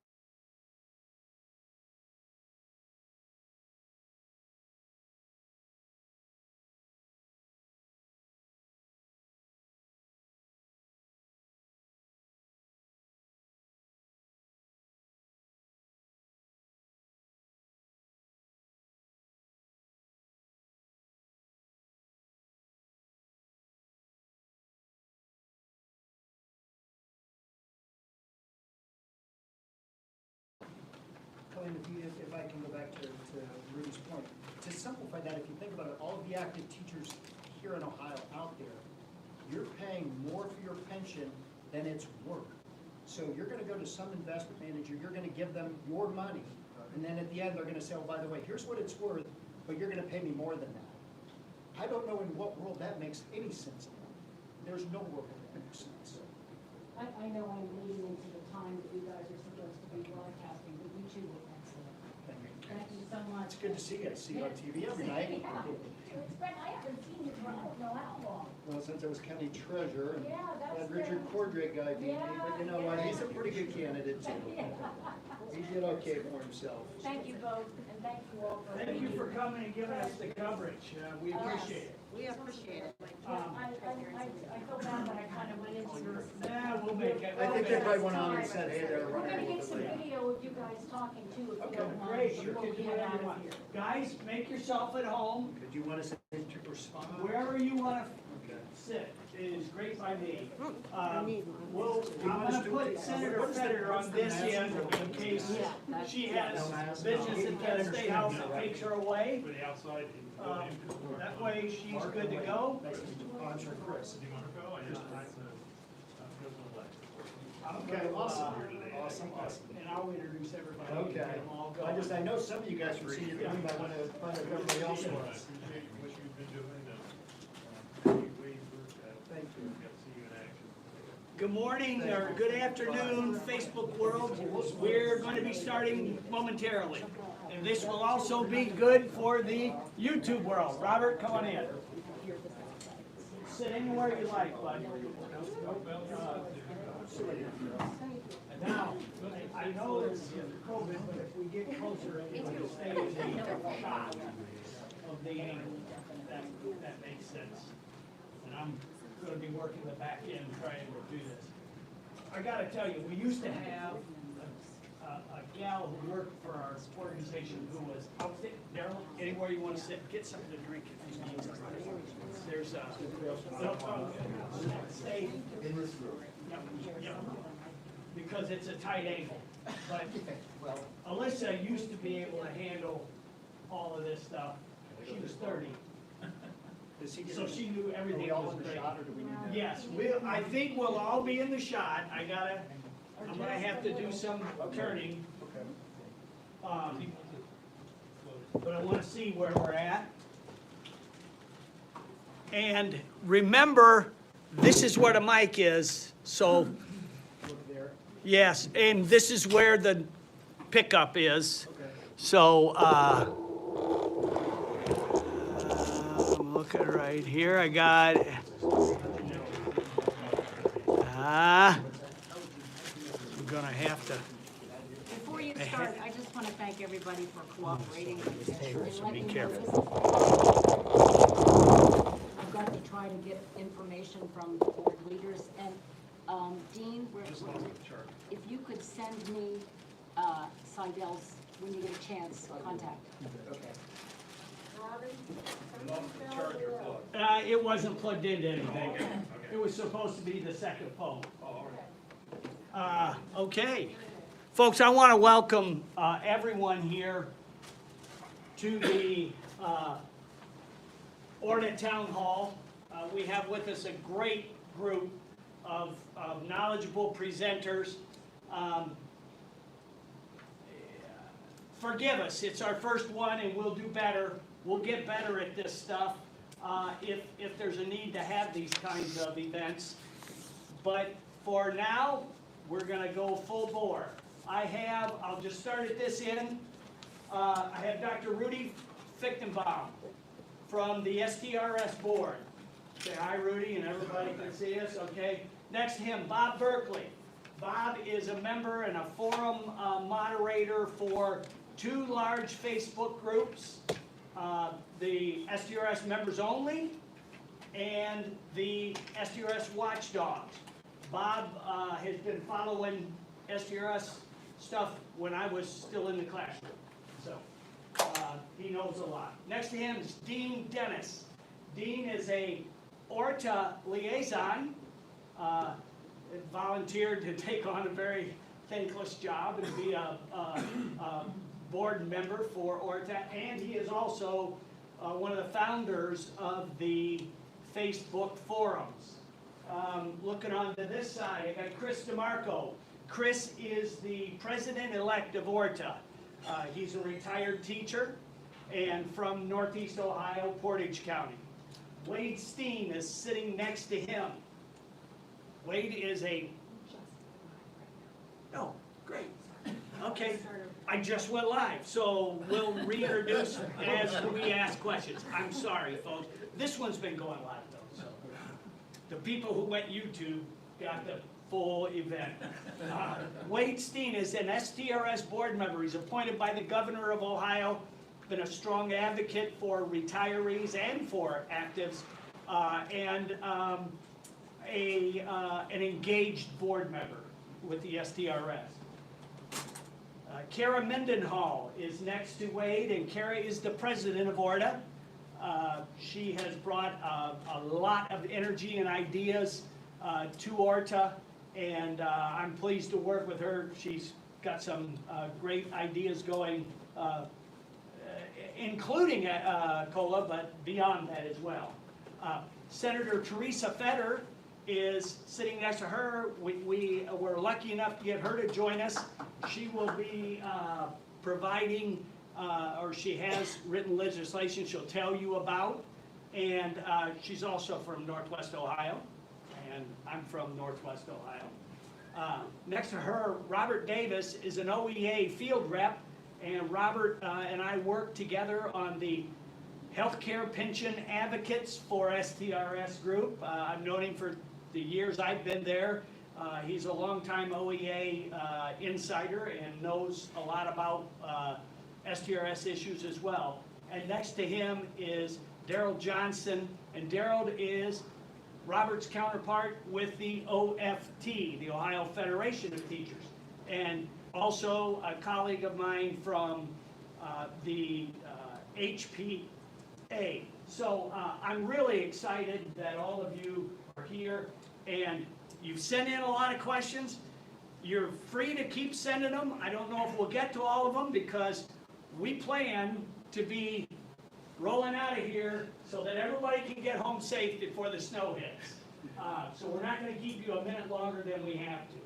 Colleen, if I can go back to Rudy's point, to simplify that, if you think about it, all of the active teachers here in Ohio out there, you're paying more for your pension than it's worth. So you're gonna go to some investment manager, you're gonna give them your money, and then at the end, they're gonna say, oh, by the way, here's what it's worth, but you're gonna pay me more than that. I don't know in what world that makes any sense. There's no world that makes sense. I know I'm leading into the time that you guys are supposed to be broadcasting, but you two were excellent. Thank you so much. It's good to see you. I see you on TV every night. Yeah. It's been, I haven't seen you for I don't know how long. Well, since I was county treasurer, and Yeah, that's that Richard good. Cordray guy beat me, but you know what, Yeah. he's a pretty good candidate too. He did okay for himself. Thank you both, and thank you all for. Thank you for coming and giving us the coverage. We appreciate it. We appreciate it. I feel bad that I kind of went into this. Nah, we'll I think they probably went on and said, hey, they're We're running a gonna little get some bit late. video of you guys talking too, if you Okay, don't mind. Great, you before can we do get whatever out you of want. here. Guys, make yourself at home, Did you want us to respond? wherever you wanna Okay. sit, is great by me. I need one. Well, I'm gonna put Senator Federer on this end in case she has business at the State House that takes her away. For the outside. That way, she's good to go. I'm sure Chris. Do you want to go? I just, I, feels a little late. Okay, awesome, Uh, awesome, awesome. And I'll introduce everybody. and Okay, get them all going. I know some of you guys were seeing it, you might wanna find out who everybody else was. Appreciate what you've been doing, we, Thank you. got to see you in action. Good morning, or good afternoon, Facebook world. We're going to be starting momentarily. And this will also be good for the YouTube world. Robert, come on in. Sit anywhere you like, bud. Now, I know it's COVID, but if we get closer, it will stay in the shot of the angle. That makes sense. And I'm gonna be working the back end trying to do this. I gotta tell you, we used to have a gal who worked for our organization who was out there. Daryl, anywhere you wanna sit, get something to drink if you need something. There's stay. In this room. Yep. Because it's a tight angle. But Alyssa used to be able to handle all of this stuff. She was 30. Is he So getting- she knew Are everything we all was in the great. shot, or do we need to? Yes, I think we'll all be in the shot. I'm gonna have to do some turning. Okay. But I wanna see where we're at. And remember, this is where the mic is, so, Look there, yes, and this is where the pickup is. okay. So, I'm looking right here, I got, I'm gonna have to, Before you start, I just wanna thank everybody for cooperating. tables, so and be letting me know careful. I've got to try to get information from the board leaders, and, Dean, if you could send me, Seidel's, when you get a chance, contact. It wasn't plugged into anything. It was supposed to be the second phone. Okay. Folks, I want to welcome everyone here to the ORTA Town Hall. We have with us a great group of knowledgeable presenters. Forgive us, it's our first one and we'll do better. We'll get better at this stuff if there's a need to have these kinds of events. But for now, we're gonna go full bore. I'll just start at this end. I have Dr. Rudy Fichtenbaum from the STRS board. Say hi, Rudy, and everybody can see us, okay? Next to him, Bob Berkeley. Bob is a member and a forum moderator for two large Facebook groups, the STRS Members Only and the STRS Watchdogs. Bob has been following STRS stuff when I was still in the classroom, so he knows a lot. Next to him is Dean Dennis. Dean is a ORTA liaison, volunteered to take on a very thankless job and be a board member for ORTA, and he is also one of the founders of the Facebook forums. Looking on to this side, I got Chris DeMarco. Chris is the president-elect of ORTA. He's a retired teacher and from Northeast Ohio, Portage County. Wade Steen is sitting next to him. Wade is oh, great. Okay, I just went live, so we'll reintroduce as we ask questions. I'm sorry, folks. This one's been going live though, so. The people who went YouTube got the full event. Wade Steen is an STRS board member. He's appointed by the governor of Ohio, been a strong advocate for retirees and for actives, and an engaged board member with the STRS. Kara Mendenhall is next to Wade, and Kara is the president of ORTA. She has brought a lot of energy and ideas to ORTA, and I'm pleased to work with her. She's got some great ideas going, including COLA, but beyond that as well. Senator Teresa Fetter is sitting next to her. We were lucky enough to get her to join us. She will be providing, or she has written legislation she'll tell you about. And she's also from Northwest Ohio, and I'm from Northwest Ohio. Next to her, Robert Davis is an OEA field rep, and Robert and I work together on the Healthcare Pension Advocates for STRS group. I've known him for the years I've been there. He's a longtime OEA insider and knows a lot about STRS issues as well. And next to him is Daryl Johnson, and Daryl is Robert's counterpart with the OFT, the Ohio Federation of Teachers, and also a colleague of mine from the HPA. So I'm really excited that all of you are here, and you've sent in a lot of questions. You're free to keep sending them. I don't know if we'll get to all of them because we plan to be rolling out of here so that everybody can get home safe before the snow hits. So we're not going to keep you a minute longer than we have to.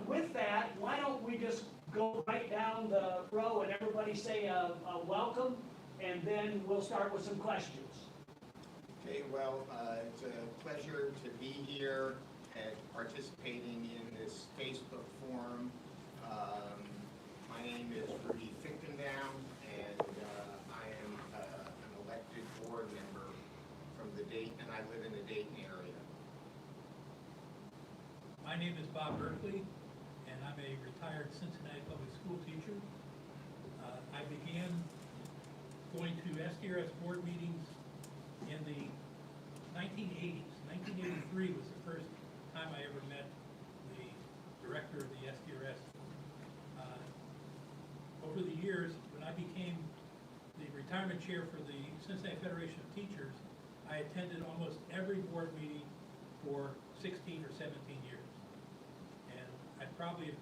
With that, why don't we just go right down the row and everybody say a welcome, and then we'll start with some questions. Okay, well, it's a pleasure to be here and participating in this Facebook forum. My name is Rudy Finkendown, and I am an elected board member from the Dayton, and I live in the Dayton area. My name is Bob Berkeley, and I'm a retired Cincinnati public school teacher. I began going to STRS board meetings in the 1980s. 1983 was the first time I ever met the director of the STRS. Over the years, when I became the retirement chair for the Cincinnati Federation of Teachers, I attended almost every board meeting for 16 or 17 years. And I probably have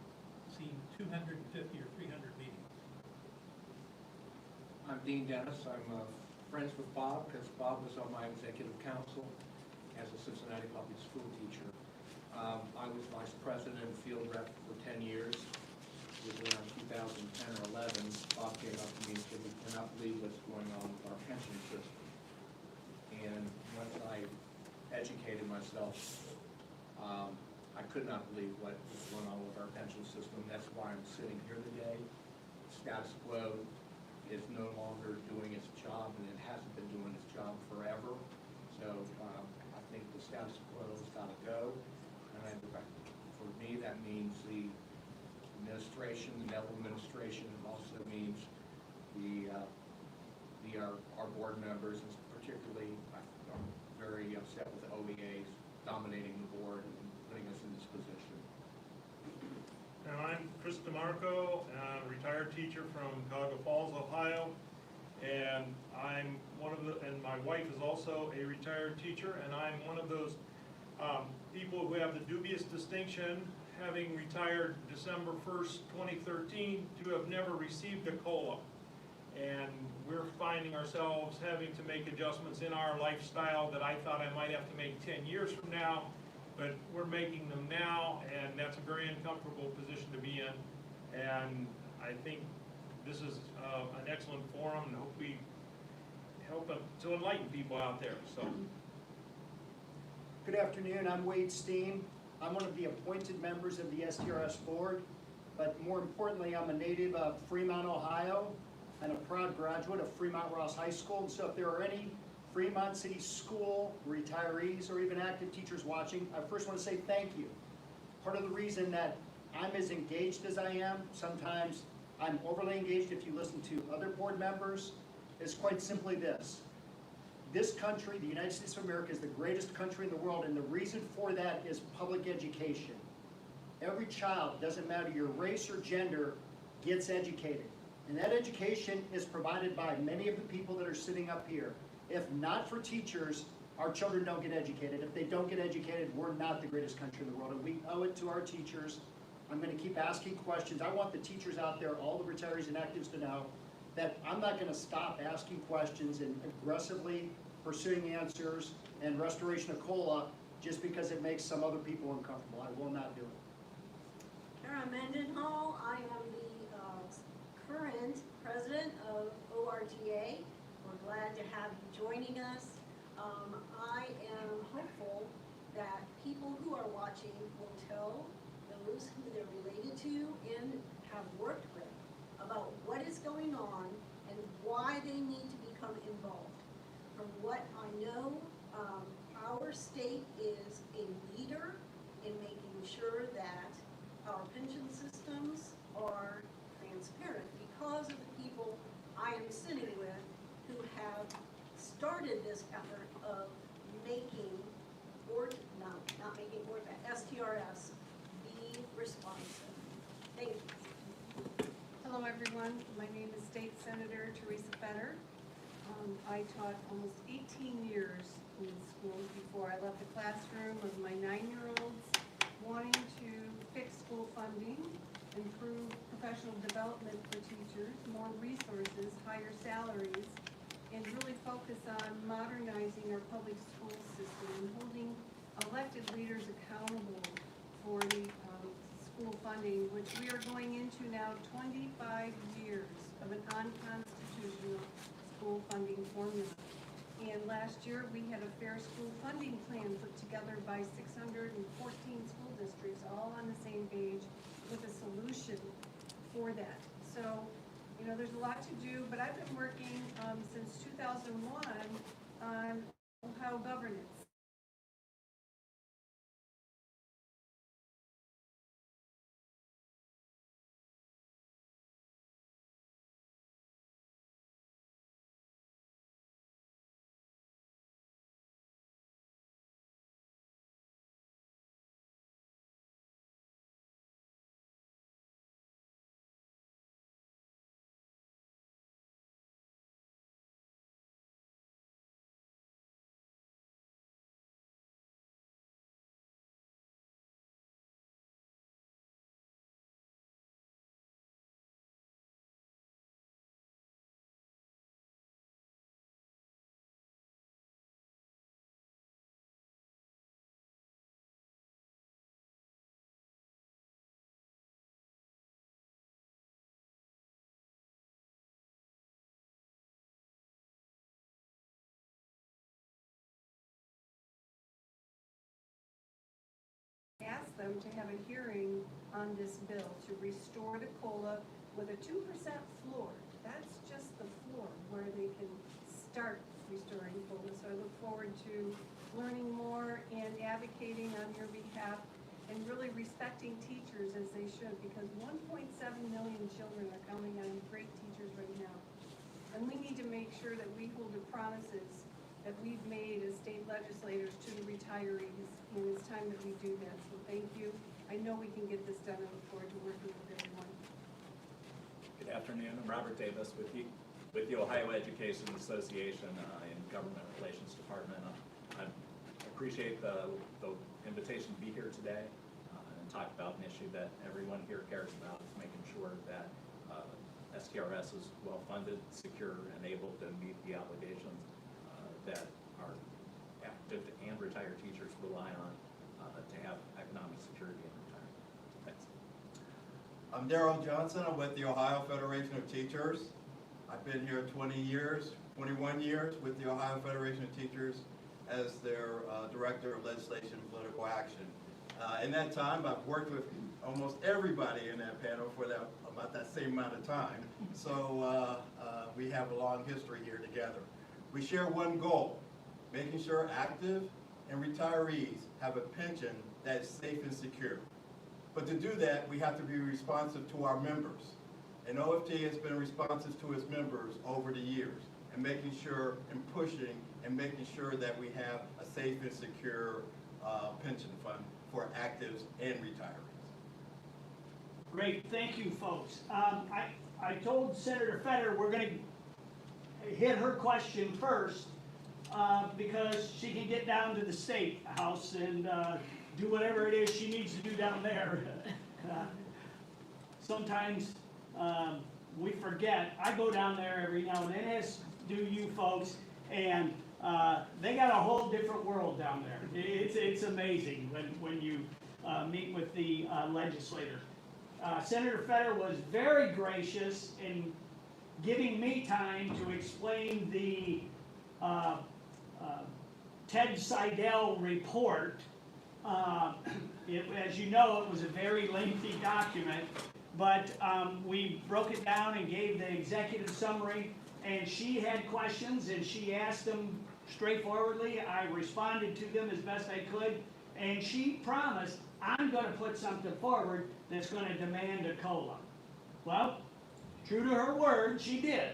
seen 250 or 300 meetings. I'm Dean Dennis. I'm friends with Bob because Bob was on my executive council as a Cincinnati public school teacher. I was vice president and field rep for 10 years. It was around 2010 or 11. Bob came up to me and said, "We cannot believe what's going on with our pension system." And once I educated myself, I could not believe what was going on with our pension system. That's why I'm sitting here today. Status quo is no longer doing its job, and it hasn't been doing its job forever. So I think the status quo has got to go. And for me, that means the administration, the Neville administration. It also means our board members, and particularly I'm very upset with the OEAs dominating the board and putting us in this position. And I'm Chris DeMarco, retired teacher from Cuyahoga Falls, Ohio, and I'm one of the, and my wife is also a retired teacher, and I'm one of those people who have the dubious distinction, having retired December 1st, 2013, to have never received a COLA. And we're finding ourselves having to make adjustments in our lifestyle that I thought I might have to make 10 years from now, but we're making them now, and that's a very uncomfortable position to be in. And I think this is an excellent forum, and hope we help to enlighten people out there. So, Good afternoon, I'm Wade Steen. I'm one of the appointed members of the STRS board, but more importantly, I'm a native of Fremont, Ohio, and a proud graduate of Fremont Ross High School. And so if there are any Fremont City School retirees or even active teachers watching, I first want to say thank you. Part of the reason that I'm as engaged as I am, sometimes I'm overly engaged if you listen to other board members, is quite simply this. this country, the United States of America, is the greatest country in the world, and the reason for that is public education. Every child, doesn't matter your race or gender, gets educated. And that education is provided by many of the people that are sitting up here. If not for teachers, our children don't get educated. If they don't get educated, we're not the greatest country in the world, and we owe it to our teachers. I'm going to keep asking questions. I want the teachers out there, all the retirees and actives, to know that I'm not going to stop asking questions and aggressively pursuing answers and restoration of COLA just because it makes some other people uncomfortable. I will not do it. Kara Mendenhall, I am the current president of ORTA. We're glad to have you joining us. I am hopeful that people who are watching will tell those who they're related to and have worked with about what is going on and why they need to become involved. From what I know, our state is a leader in making sure that our pension systems are transparent because of the people I am sitting with who have started this effort of making, or not making ORTA, STRS be responsive. Thank you. Hello, everyone. My name is State Senator Teresa Fetter. I taught almost 18 years in schools before I left the classroom of my 9-year-olds, wanting to fix school funding, improve professional development for teachers, more resources, higher salaries, and really focus on modernizing our public school system and holding elected leaders accountable for the school funding, which we are going into now 25 years of an unconstitutional school funding formula. And last year, we had a fair school funding plan put together by 614 school districts, all on the same page with a solution for that. So, you know, there's a lot to do, but I've been working since 2001 on Ohio governance. Ask them to have a hearing on this bill to restore the COLA with a 2% floor. That's just the floor where they can start restoring COLA. So I look forward to learning more and advocating on your behalf and really respecting teachers as they should, because 1.7 million children are counting on great teachers right now. And we need to make sure that we hold the promises that we've made as state legislators to the retirees, and it's time that we do that. So thank you. I know we can get this done. I look forward to working with everyone. Good afternoon. I'm Robert Davis with the Ohio Education Association in Government Relations Department. I appreciate the invitation to be here today and talk about an issue that everyone here cares about, is making sure that STRS is well-funded, secure, and able to meet the obligations that our active and retired teachers rely on to have economic security in retirement. Thanks. I'm Darrell Johnson. I'm with the Ohio Federation of Teachers. I've been here 21 years with the Ohio Federation of Teachers as their Director of Legislation and Political Action. In that time, I've worked with almost everybody in that panel for about that same amount of time. So we have a long history here together. We share one goal, making sure active and retirees have a pension that is safe and secure. But to do that, we have to be responsive to our members. And OFT has been responsive to its members over the years. and making sure and pushing and making sure that we have a safe and secure pension fund for actives and retirees. Great, thank you, folks. I told Senator Fetter we're gonna hit her question first, because she can get down to the State House and do whatever it is she needs to do down there. Sometimes we forget. I go down there every now and then, as do you folks, and they got a whole different world down there. It's amazing when you meet with the legislators. Senator Fetter was very gracious in giving me time to explain the Ted Seidel report. As you know, it was a very lengthy document, but we broke it down and gave the executive summary, and she had questions and she asked them straightforwardly. I responded to them as best I could, and she promised, I'm going to put something forward that's going to demand a COLA. Well, true to her word, she did.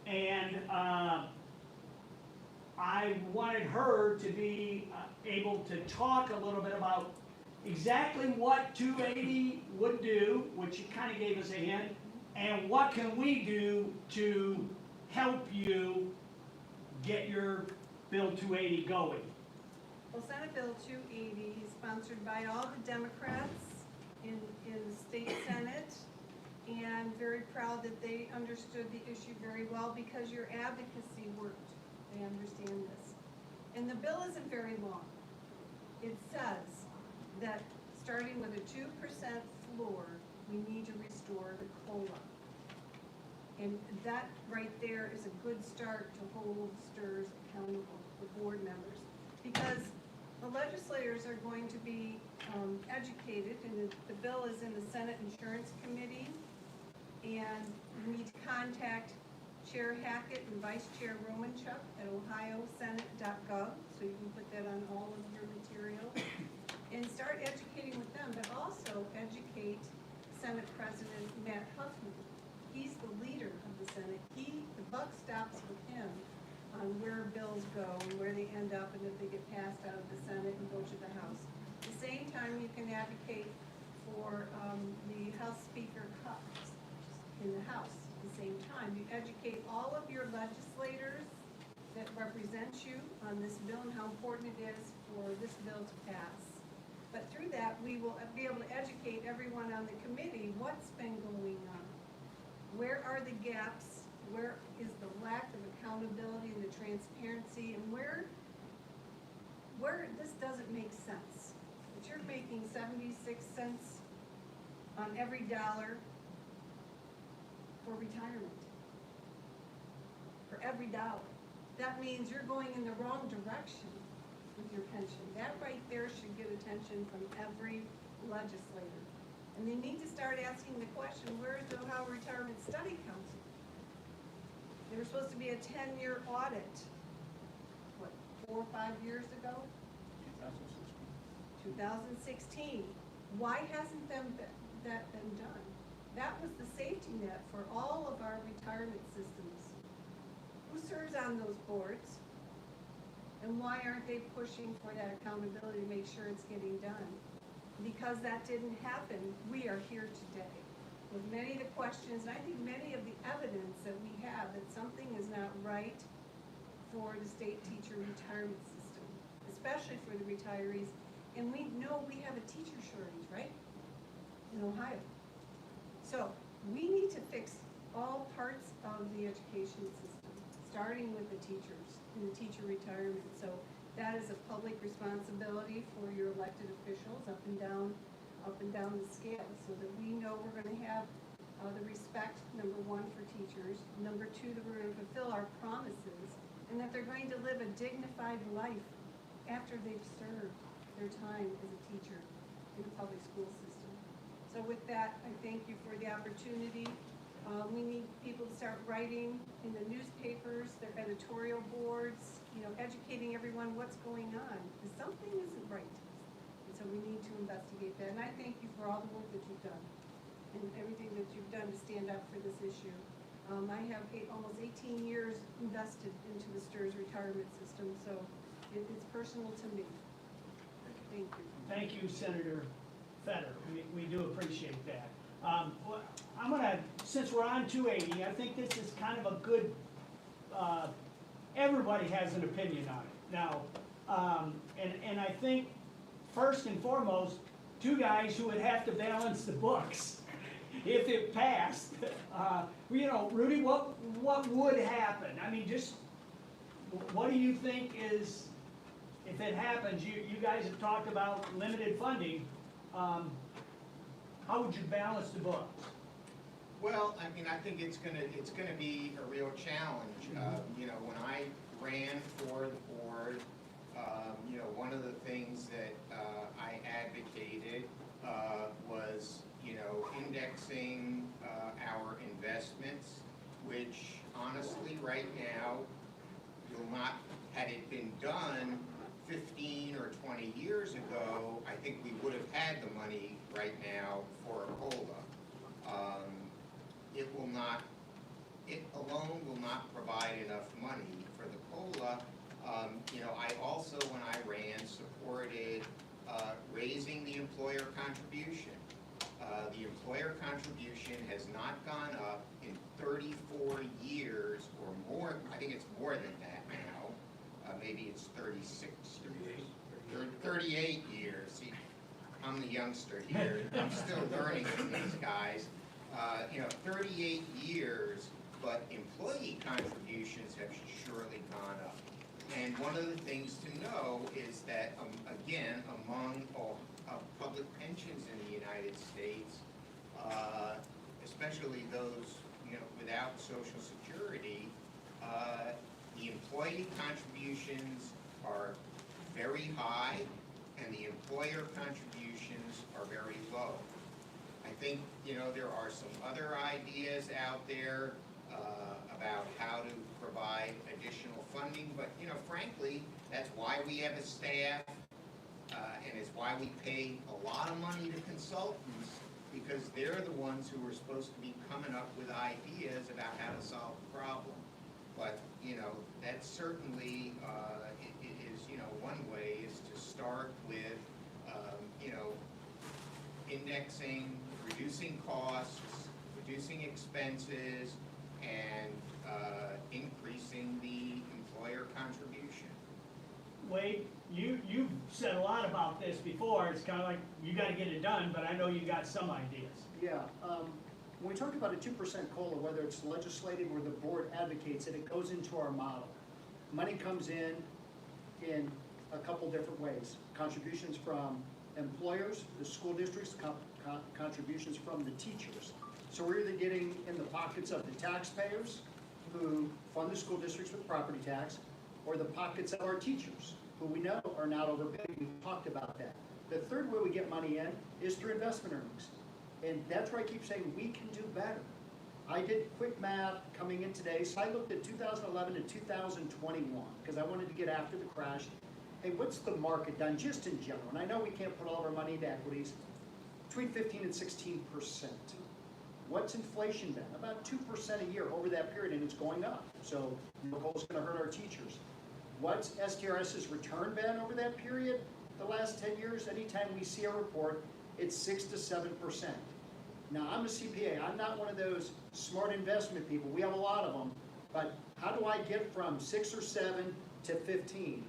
And I wanted her to be able to talk a little bit about exactly what 280 would do, which she kind of gave us a hint, and what can we do to help you get your Bill 280 going. Well, Senate Bill 280 is sponsored by all the Democrats in the state Senate, and very proud that they understood the issue very well because your advocacy worked. They understand this. And the bill isn't very long. It says that starting with a 2% floor, we need to restore the COLA. And that right there is a good start to hold STRS accountable, the board members. Because the legislators are going to be educated, and the bill is in the Senate Insurance Committee, and you need to contact Chair Hackett and Vice Chair Romanchuk at ohiosenate.gov, so you can put that on all of your material, and start educating with them, but also educate Senate President Matt Huffman. He's the leader of the Senate. The buck stops with him on where bills go and where they end up and if they get passed out of the Senate and go to the House. At the same time, you can advocate for the House Speaker cuts in the House. At the same time, you educate all of your legislators that represent you on this bill and how important it is for this bill to pass. But through that, we will be able to educate everyone on the committee what's been going on. Where are the gaps? Where is the lack of accountability and the transparency? And where this doesn't make sense? That you're making 76 cents on every dollar for retirement. For every dollar. That means you're going in the wrong direction with your pension. That right there should get attention from every legislator. And they need to start asking the question, where is the Ohio Retirement Study Council? There was supposed to be a 10-year audit, what, 4 or 5 years ago? 2016. Why hasn't that been done? That was the safety net for all of our retirement systems. Who serves on those boards? And why aren't they pushing for that accountability to make sure it's getting done? Because that didn't happen, we are here today with many of the questions, and I think many of the evidence that we have that something is not right for the state teacher retirement system, especially for the retirees. And we know we have a teacher shortage, right, in Ohio. So we need to fix all parts of the education system, starting with the teachers and the teacher retirement. So that is a public responsibility for your elected officials up and down the scale, so that we know we're going to have the respect, number one, for teachers, number two, that we're going to fulfill our promises, and that they're going to live a dignified life after they've served their time as a teacher in the public school system. So with that, I thank you for the opportunity. We need people to start writing in the newspapers, their editorial boards, educating everyone what's going on, because something isn't right. And so we need to investigate that. And I thank you for all the work that you've done and everything that you've done to stand up for this issue. I have almost 18 years invested into the STRS retirement system, so it's personal to me. Thank you. Thank you, Senator Fetter. We do appreciate that. Well, I'm gonna, since we're on 280, I think this is kind of a good, everybody has an opinion on it. Now, and I think first and foremost, two guys who would have to balance the books if it passed. You know, Rudy, what would happen? I mean, just, what do you think is, if it happens, you guys have talked about limited funding, how would you balance the books? Well, I mean, I think it's gonna be a real challenge. You know, when I ran for the board, you know, one of the things that I advocated was, you know, indexing our investments, which honestly, right now, will not, had it been done 15 or 20 years ago, I think we would have had the money right now for a COLA. It will not, it alone will not provide enough money for the COLA. You know, I also, when I ran, supported raising the employer contribution. The employer contribution has not gone up in 34 years or more. I think it's more than that now. Maybe it's 36 years, 38 years. See, I'm the youngster here. I'm still learning from these guys. You know, 38 years, but employee contributions have surely gone up. And one of the things to know is that, again, among all public pensions in the United States, especially those, you know, without Social Security, the employee contributions are very high and the employer contributions are very low. I think, you know, there are some other ideas out there about how to provide additional funding, but, you know, frankly, that's why we have a staff, and it's why we pay a lot of money to consultants, because they're the ones who are supposed to be coming up with ideas about how to solve the problem. But, you know, that's certainly, it is, you know, one way is to start with, you know, indexing, reducing costs, reducing expenses, and increasing the employer contribution. Wade, you've said a lot about this before. It's kind of like, you gotta get it done, but I know you got some ideas. Yeah, when we talk about a 2% COLA, whether it's legislative or the board advocates it, it goes into our model. Money comes in a couple different ways. Contributions from employers, the school districts, contributions from the teachers. So we're either getting in the pockets of the taxpayers who fund the school districts with property tax, or the pockets of our teachers, who we know are not overpaid. We've talked about that. The third way we get money in is through investment earnings. And that's where I keep saying we can do better. I did quick math coming in today, so I looked at 2011 to 2021, because I wanted to get after the crash. Hey, what's the market done just in general? And I know we can't put all of our money into equities, between 15 and 16%. What's inflation been? About 2% a year over that period, and it's going up. So it's going to hurt our teachers. What's STRS's return been over that period? The last 10 years, anytime we see a report, it's 6 to 7%. Now, I'm a CPA. I'm not one of those smart investment people. We have a lot of them. But how do I get from 6 or 7 to 15?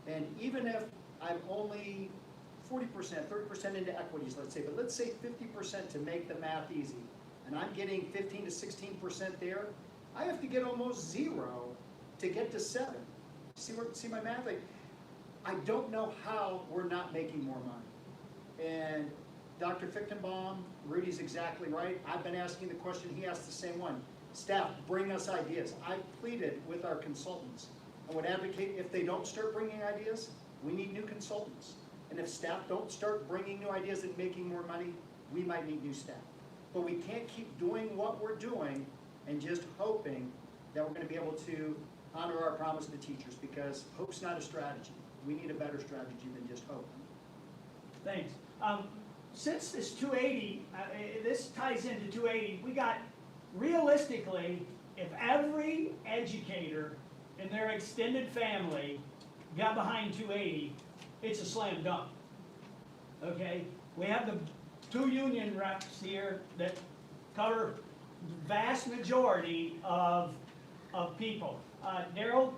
And even if I'm only 40%, 30% into equities, let's say, but let's say 50% to make the math easy, and I'm getting 15 to 16% there, I have to get almost 0 to get to 7. See my math? Like, I don't know how we're not making more money. And Dr. Fichtenbaum, Rudy's exactly right. I've been asking the question, he asked the same one. Staff, bring us ideas. I pleaded with our consultants. I would advocate, if they don't start bringing ideas, we need new consultants. And if staff don't start bringing new ideas and making more money, we might need new staff. But we can't keep doing what we're doing and just hoping that we're going to be able to honor our promise to teachers, because hope's not a strategy. We need a better strategy than just hope. Thanks. Since this 280, this ties into 280, we got, realistically, if every educator in their extended family got behind 280, it's a slam dunk. Okay, we have the 2 union reps here that cover the vast majority of people. Daryl,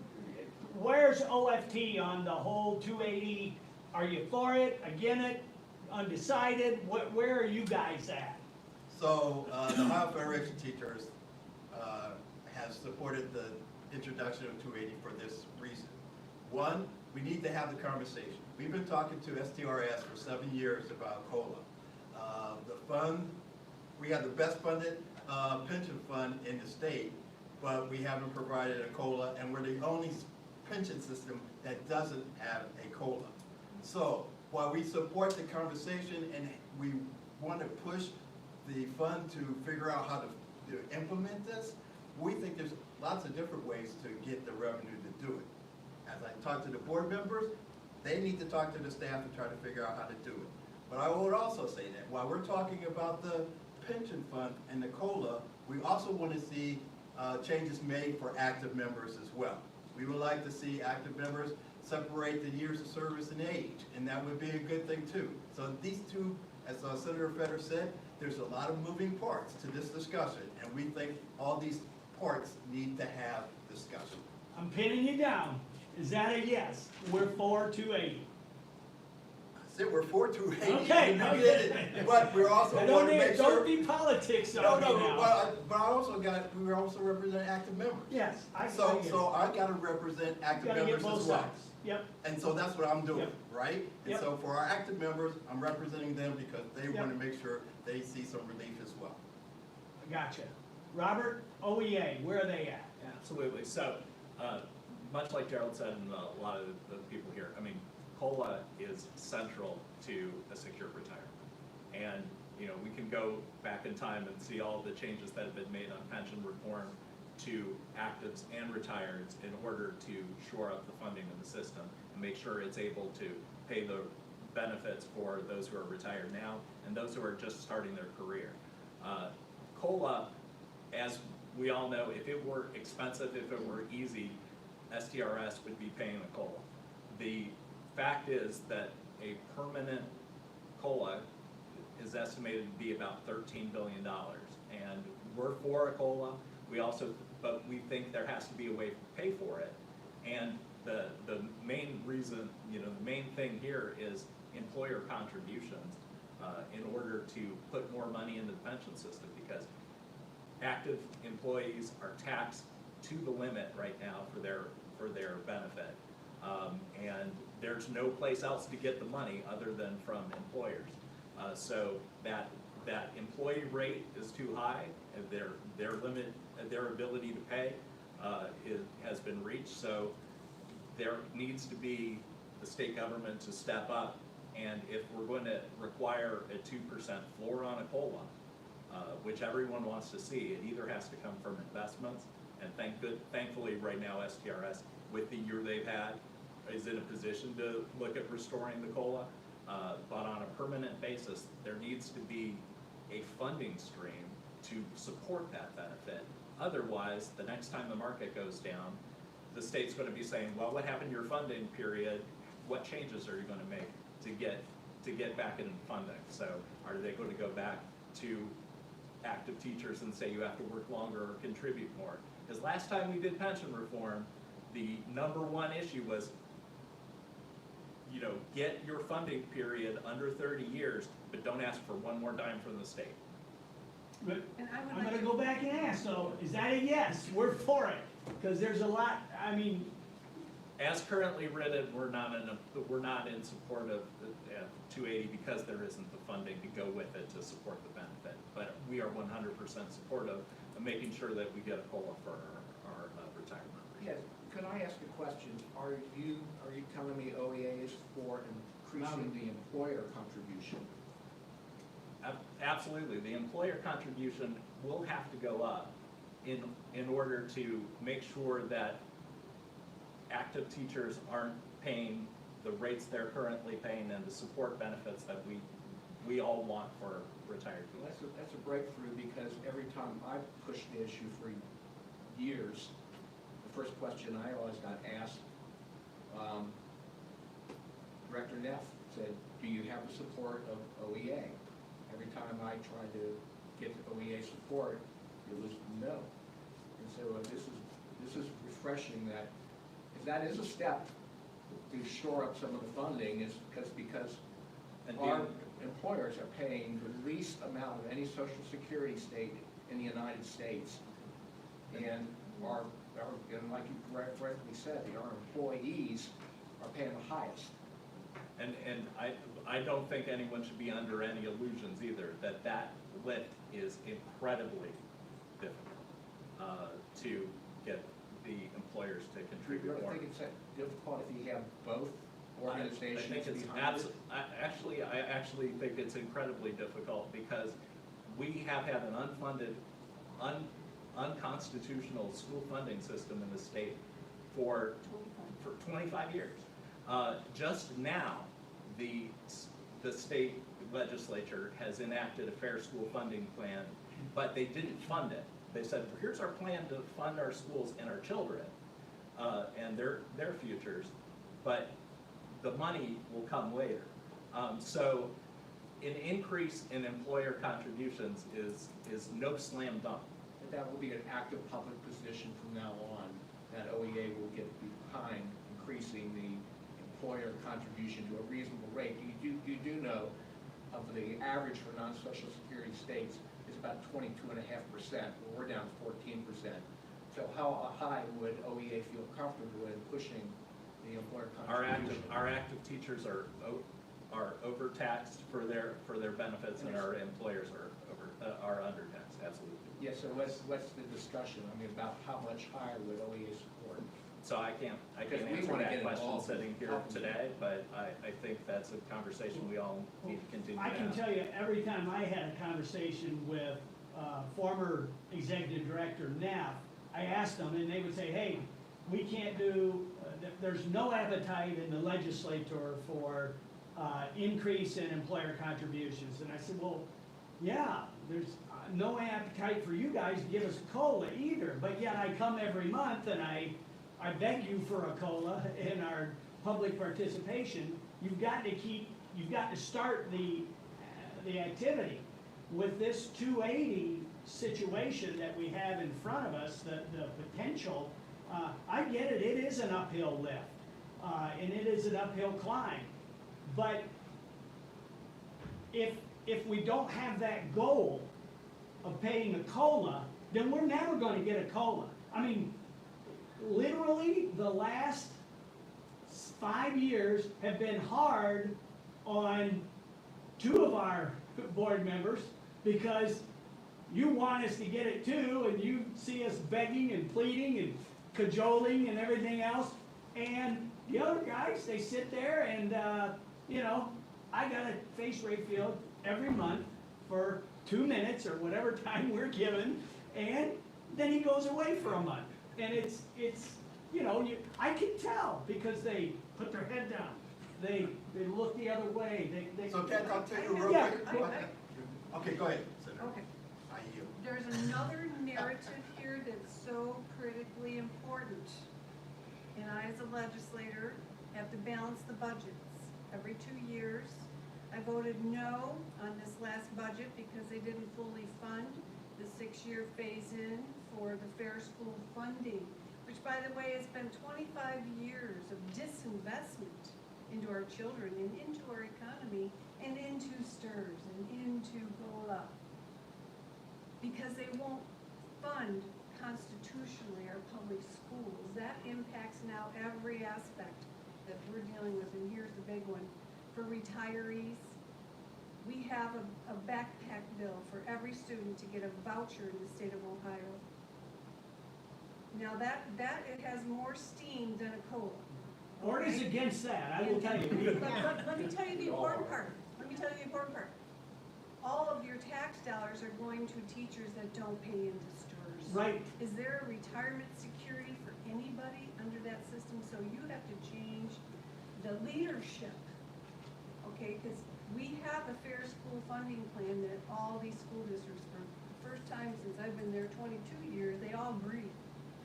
where's OFT on the whole 280? Are you for it, against it, undecided? Where are you guys at? So, the Ohio Federation of Teachers has supported the introduction of 280 for this reason. One, we need to have the conversation. We've been talking to STRS for 7 years about COLA. The fund, we have the best funded pension fund in the state, but we haven't provided a COLA, and we're the only pension system that doesn't have a COLA. So, while we support the conversation and we want to push the fund to figure out how to implement this, we think there's lots of different ways to get the revenue to do it. As I talk to the board members, they need to talk to the staff and try to figure out how to do it. But I would also say that while we're talking about the pension fund and the COLA, we also want to see changes made for active members as well. We would like to see active members separate the years of service and age, and that would be a good thing too. So these two, as Senator Fetter said, there's a lot of moving parts to this discussion, and we think all these parts need to have discussion. I'm pinning you down. Is that a yes? We're for 280. Said we're for 280. Okay, we get okay. it, but we're also I want to make sure. Don't be politics No, on me no, now. but I also we also represent active members. Yes, I So get it. so I got to represent active Gotta get members both as well. sides. Yep. And so that's what I'm doing, Yep. right? And Yep. so for our active members, I'm representing them because they Yep. want to make sure they see some relief as well. Gotcha. Robert, OEA, where are they at? Absolutely. So, much like Gerald said and a lot of the people here, I mean, COLA is central to a secure retirement. And, you know, we can go back in time and see all the changes that have been made on pension reform to actives and retireds in order to shore up the funding of the system and make sure it's able to pay the benefits for those who are retired now and those who are just starting their career. COLA, as we all know, if it were expensive, if it were easy, STRS would be paying a COLA. The fact is that a permanent COLA is estimated to be about $13 billion. And we're for a COLA, but we think there has to be a way to pay for it. And the main reason, the main thing here is employer contributions in order to put more money into the pension system, because active employees are taxed to the limit right now for their benefit. And there's no place else to get the money other than from employers. So that employee rate is too high, and their limit, their ability to pay has been reached. So there needs to be the state government to step up, and if we're going to require a 2% floor on a COLA, which everyone wants to see, it either has to come from investments, and thankfully right now STRS, with the year they've had, is in a position to look at restoring the COLA, but on a permanent basis, there needs to be a funding stream to support that benefit. Otherwise, the next time the market goes down, the state's going to be saying, well, what happened to your funding period? What changes are you going to make to get back into funding? So are they going to go back to active teachers and say you have to work longer or contribute more? Because last time we did pension reform, the #1 issue was, get your funding period under 30 years, but don't ask for one more dime from the state. But And I would I'm like gonna to- go back and ask, so is that a yes? We're for it, because there's a lot, I mean, As currently written, we're not in support of 280 because there isn't the funding to go with it to support the benefit. But we are 100% supportive of making sure that we get a COLA for our retired members. Yes, could I ask a question? Are you telling me OEA is for increasing the employer contribution? Absolutely. The employer contribution will have to go up in order to make sure that active teachers aren't paying the rates they're currently paying and the support benefits that we all want for retired Well, people. that's a breakthrough, because every time I've pushed the issue for years, the first question I always got asked, Director Neff said, do you have the support of OEA? Every time I try to get OEA support, it was no. And so this is refreshing that, if that is a step to shore up some of the funding, is because And our employers are paying the least amount of any social security state in the United States. And and like you correctly said, our employees are paying the highest. And I don't think anyone should be under any illusions either, that lift is incredibly difficult to get the employers to You contribute really more. think it's difficult if you have both organizations I think it's behind it? I actually think it's incredibly difficult because we have had an unfunded, unconstitutional school funding system in the state for 25 years. Just now, the state legislature has enacted a fair school funding plan, but they didn't fund it. They said, well, here's our plan to fund our schools and our children and their futures, but the money will come later. So an increase in employer contributions is no slam dunk. But that will be an active public position from now on, that OEA will get behind increasing the employer contribution to a reasonable rate. You do know of the average for non-social security states is about 22.5%, well, we're down to 14%. So how high would OEA feel comfortable in pushing the employer contribution? Our active teachers are overtaxed for their benefits, and our employers are undertaxed, absolutely. Yeah, so what's the discussion, I mean, about how much higher would OEA support? So I can't Because we answer wanna that get question involved sitting here in today, but I think that's a conversation we all need to continue to I have. can tell you, every time I had a conversation with former executive director Neff, I asked them, and they would say, hey, we can't do, there's no appetite in the legislature for increase in employer contributions. And I said, well, yeah, there's no appetite for you guys to give us a COLA either, but yet I come every month and I beg you for a COLA in our public participation. You've got to start the activity. With this 280 situation that we have in front of us, the potential, I get it, it is an uphill lift, and it is an uphill climb. But if we don't have that goal of paying a COLA, then we're never going to get a COLA. I mean, literally the last 5 years have been hard on 2 of our board members because you want us to get it too, and you see us begging and pleading and cajoling and everything else. And the other guys, they sit there and, I gotta face Rayfield every month for 2 minutes or whatever time we're given, and then he goes away for a month. And it's I can tell because they put their head down. They look the other way. So Ken, I'll tell you real Yeah. quick. Okay, go ahead, Senator. Okay. I yield. There's another narrative here that's so critically important. And I, as a legislator, have to balance the budgets. Every 2 years, I voted no on this last budget because they didn't fully fund the 6-year phase-in for the fair school funding, which, by the way, has been 25 years of disinvestment into our children and into our economy and into STRS and into GOLA. Because they won't fund constitutionally our public schools. That impacts now every aspect that we're dealing with, and here's the big one. For retirees, we have a backpack bill for every student to get a voucher in the state of Ohio. Now that it has more steam than a COLA. ORTA is against that, I will tell you. But let me tell you the important part. Let me tell you the important part. All of your tax dollars are going to teachers that don't pay into STRS. Right. Is there a retirement security for anybody under that system? So you have to change the leadership, okay? Because we have a fair school funding plan that all these school districts, for the first time since I've been there 22 years, they all agree.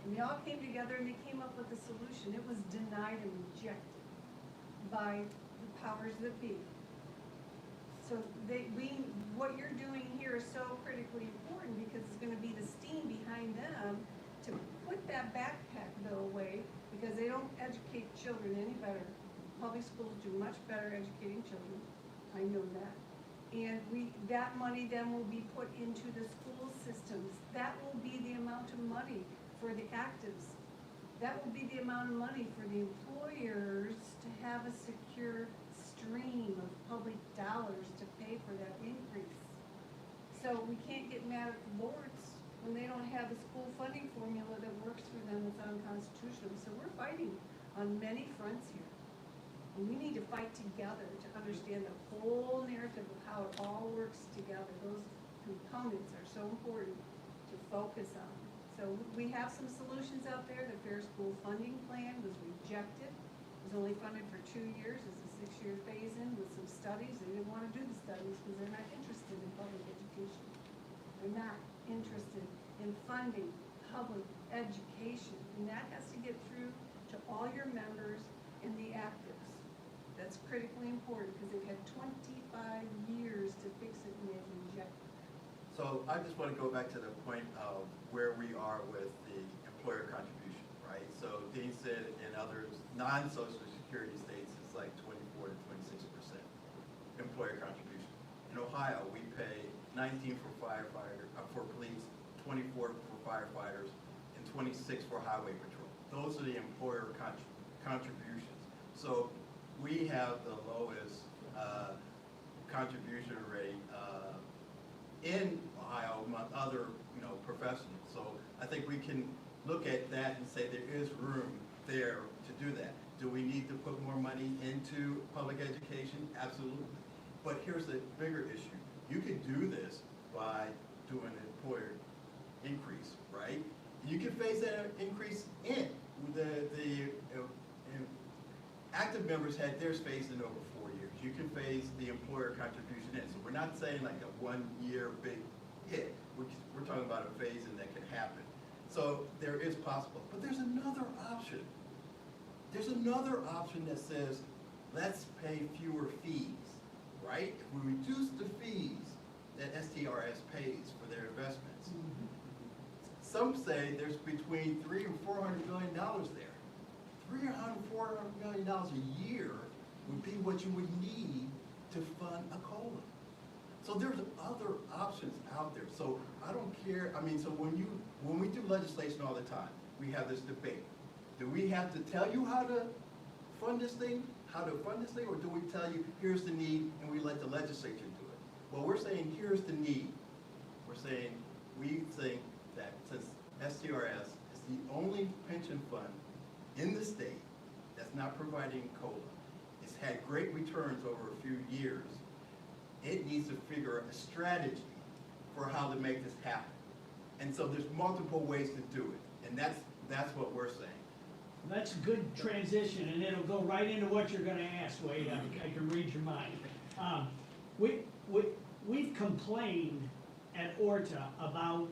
And they all came together and they came up with a solution. It was denied and rejected by the powers that be. So what you're doing here is so critically important because it's gonna be the steam behind them to put that backpack bill away because they don't educate children any better. Public schools do much better educating children, I know that. And that money then will be put into the school systems. That will be the amount of money for the actives. That will be the amount of money for the employers to have a secure stream of public dollars to pay for that increase. So we can't get mad at the boards when they don't have a school funding formula that works for them that's unconstitutional. So we're fighting on many fronts here. And we need to fight together to understand the whole narrative of how it all works together. Those components are so important to focus on. So we have some solutions out there. The Fair School Funding Plan was rejected. It was only funded for 2 years. It's a 6-year phase-in with some studies. They didn't want to do the studies because they're not interested in public education. They're not interested in funding public education. And that has to get through to all your members and the actives. That's critically important because they've had 25 years to fix it and they've rejected it. So I just want to go back to the point of where we are with the employer contribution, right? So Dean said in others, non-social security states, it's like 24 to 26% employer contribution. In Ohio, we pay 19 for for police, 24 for firefighters, and 26 for highway patrol. Those are the employer contributions. So we have the lowest contribution rate in Ohio among other, professionals. So I think we can look at that and say there is room there to do that. Do we need to put more money into public education? Absolutely. But here's the bigger issue. You could do this by doing an employer increase, right? You can phase that increase in. The active members had theirs phased in over 4 years. You can phase the employer contribution in. So we're not saying like a 1-year big hit. We're talking about a phase in that can happen. So there is possible. But there's another option. There's another option that says, let's pay fewer fees, right? If we reduce the fees that STRS pays for their investments, some say there's between $300 and $400 million there. $300, $400 million a year would be what you would need to fund a COLA. So there's other options out there. So I don't care. I mean, so when we do legislation all the time, we have this debate. Do we have to tell you how to fund this thing, or do we tell you here's the need and we let the legislature do it? Well, we're saying here's the need. We're saying we think that since STRS is the only pension fund in the state that's not providing COLA, it's had great returns over a few years, it needs to figure a strategy for how to make this happen. And so there's multiple ways to do it, and that's what we're saying. That's a good transition, and it'll go right into what you're gonna ask, Wade. I can read your mind. We've complained at ORTA about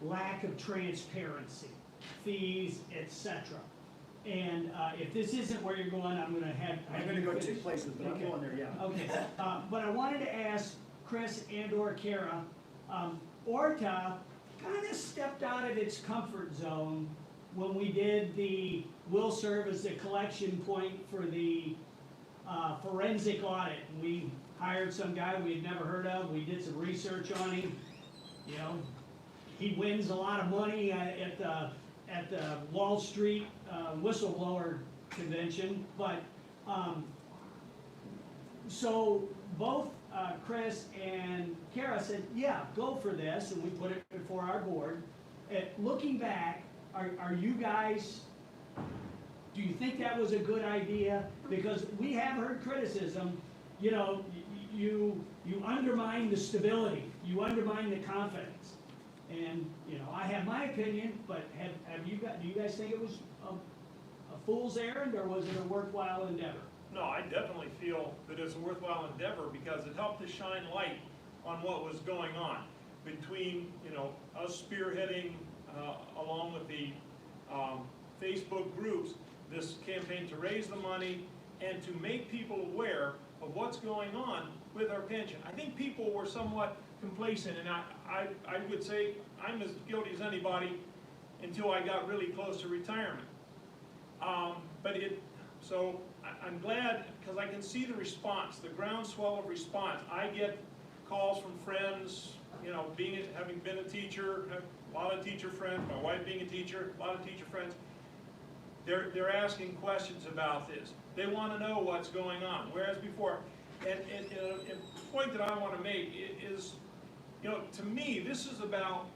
lack of transparency, fees, etc. And if this isn't where you're going, I'm gonna have I'm gonna you go finish. 2 places, but I'm going there, yeah. Okay, but I wanted to ask Chris and/or Kara, ORTA kind of stepped out of its comfort zone when we did will serve as the collection point for the forensic audit. We hired some guy we had never heard of, we did some research on him, he wins a lot of money at the Wall Street whistleblower convention, but so both Chris and Kara said, yeah, go for this, and we put it before our board. Looking back, are you guys, do you think that was a good idea? Because we have heard criticism, you undermine the stability, you undermine the confidence. And, I have my opinion, but do you guys think it was a fool's errand, or was it a worthwhile endeavor? No, I definitely feel that it's a worthwhile endeavor because it helped to shine light on what was going on between, us spearheading along with the Facebook groups, this campaign to raise the money and to make people aware of what's going on with our pension. I think people were somewhat complacent, and I would say I'm as guilty as anybody until I got really close to retirement. So I'm glad, because I can see the response, the groundswell of response. I get calls from friends, you know, having been a teacher, have a lot of teacher friends, my wife being a teacher, a lot of teacher friends. They're asking questions about this. They want to know what's going on, whereas before, and the point that I want to make is, you know, to me, this is about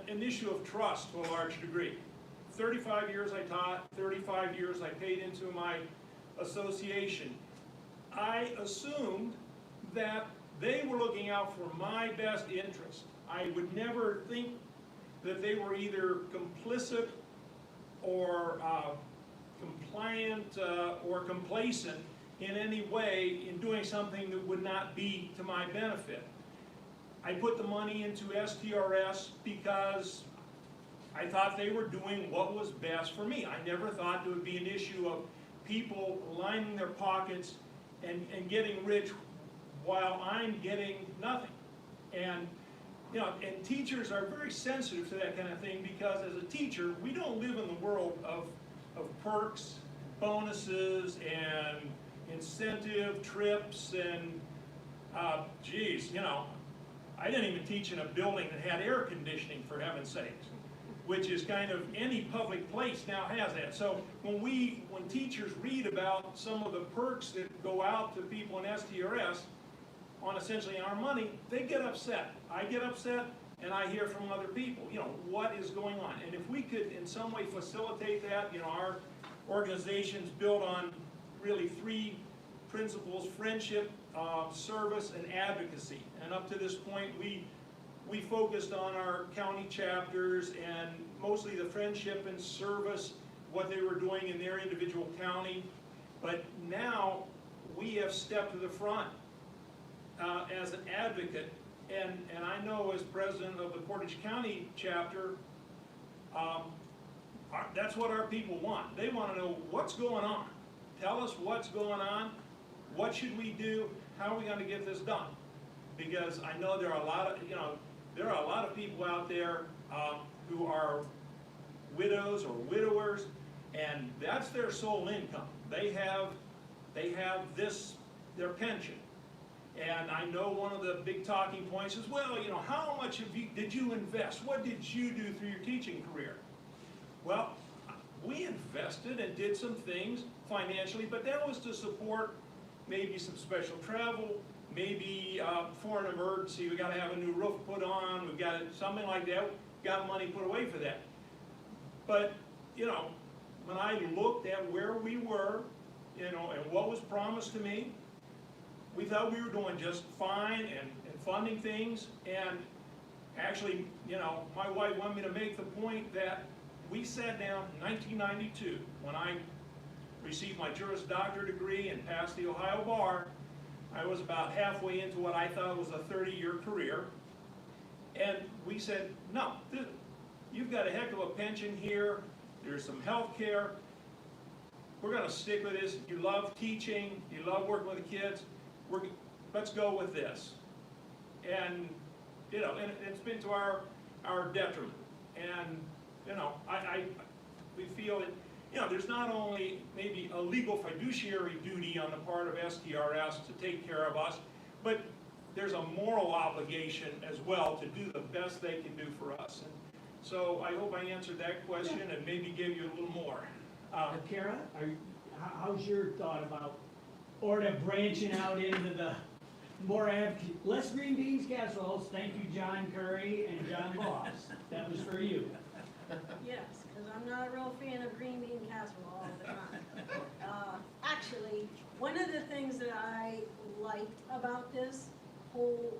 an issue of trust to a large degree. 35 years I taught, 35 years I paid into my association. I assumed that they were looking out for my best interest. I would never think that they were either complicit or compliant or complacent in any way in doing something that would not be to my benefit. I put the money into STRS because I thought they were doing what was best for me. I never thought there would be an issue of people lining their pockets and getting rich while I'm getting nothing. And you know, and teachers are very sensitive to that kind of thing, because as a teacher, we don't live in the world of perks, bonuses, and incentive trips, and geez, you know, I didn't even teach in a building that had air conditioning, for heaven's sakes, which is kind of any public place now has that. So when teachers read about some of the perks that go out to people in STRS on essentially our money, they get upset. I get upset, and I hear from other people, you know, what is going on? And if we could in some way facilitate that, you know, our organization's built on really 3 principles: friendship, service, and advocacy. And up to this point, we focused on our county chapters and mostly the friendship and service, what they were doing in their individual county. But now we have stepped to the front as an advocate. And I know as president of the Portage County chapter, that's what our people want. They want to know what's going on. Tell us what's going on. What should we do? How are we going to get this done? Because I know there are a lot of, you know, there are a lot of people out there who are widows or widowers, and that's their sole income. They have this, their pension. And I know one of the big talking points is, well, you know, how much did you invest? What did you do through your teaching career? Well, we invested and did some things financially, but that was to support maybe some special travel, maybe for an emergency. We got to have a new roof put on. We've got something like that. Got money put away for that. But you know, when I looked at where we were, you know, and what was promised to me, we thought we were doing just fine and funding things. And actually, you know, my wife wanted me to make the point that we sat down in 1992 when I received my Juris Doctor degree and passed the Ohio bar. I was about halfway into what I thought was a 30-year career. And we said, no, you've got a heck of a pension here. There's some health care. We're going to stick with this. You love teaching. You love working with the kids. Let's go with this. And, you know, and it's been to our detriment. And, you know, we feel that, you know, there's not only maybe a legal fiduciary duty on the part of STRS to take care of us, but there's a moral obligation as well to do the best they can do for us. And so I hope I answered that question and maybe gave you a little more. Kara, how's your thought about ORTA branching out into the more less green beans casseroles? Thank you, John Curry and John Boss. That was for you. Yes, because I'm not a real fan of green bean casserole all the time. Actually, one of the things that I liked about this whole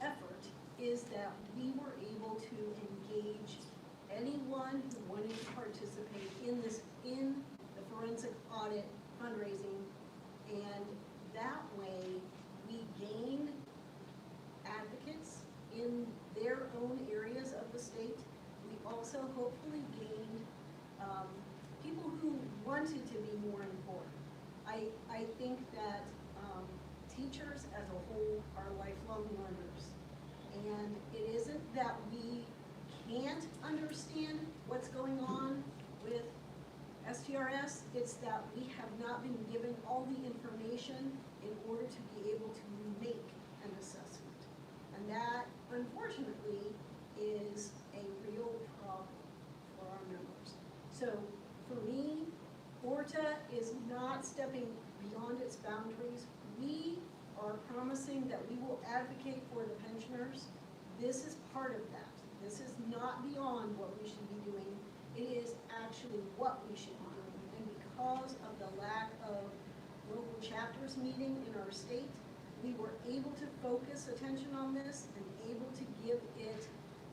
effort is that we were able to engage anyone who wanted to participate in the forensic audit fundraising, and that way we gained advocates in their own areas of the state. We also hopefully gained as a whole are lifelong learners. And it isn't that we can't understand what's going on with STRS, it's that we have not been given all the information in order to be able to make an assessment. And that, unfortunately, is a real problem for our members. So, for me, ORTA is not stepping beyond its boundaries. We are promising that we will advocate for the pensioners. This is part of that. This is not beyond what we should be doing. It is actually what we should be doing. And because of the lack of local chapters meeting in our state, we were able to focus attention on this and able to give it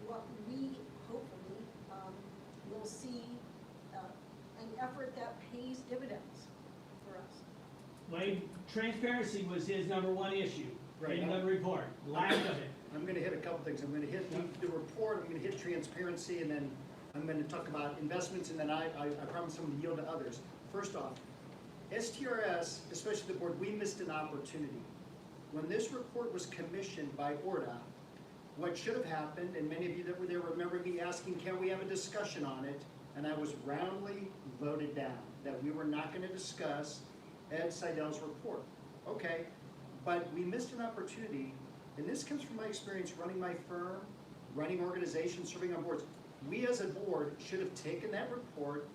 what we hopefully will see an effort that pays dividends for us. Wade, transparency was his number one issue in the report, lack of it. I'm gonna hit a couple things. I'm gonna hit the report, I'm gonna hit transparency, and then I'm gonna talk about investments, and then I promise I'm gonna yield to others. First off, STRS, especially the board, we missed an opportunity. When this report was commissioned by ORTA, what should have happened, and many of you that were there remember me asking, can we have a discussion on it? And I was roundly voted down, that we were not gonna discuss Ed Seidel's report. Okay, but we missed an opportunity, and this comes from my experience running my firm, running organizations, serving on boards. We as a board should have taken that report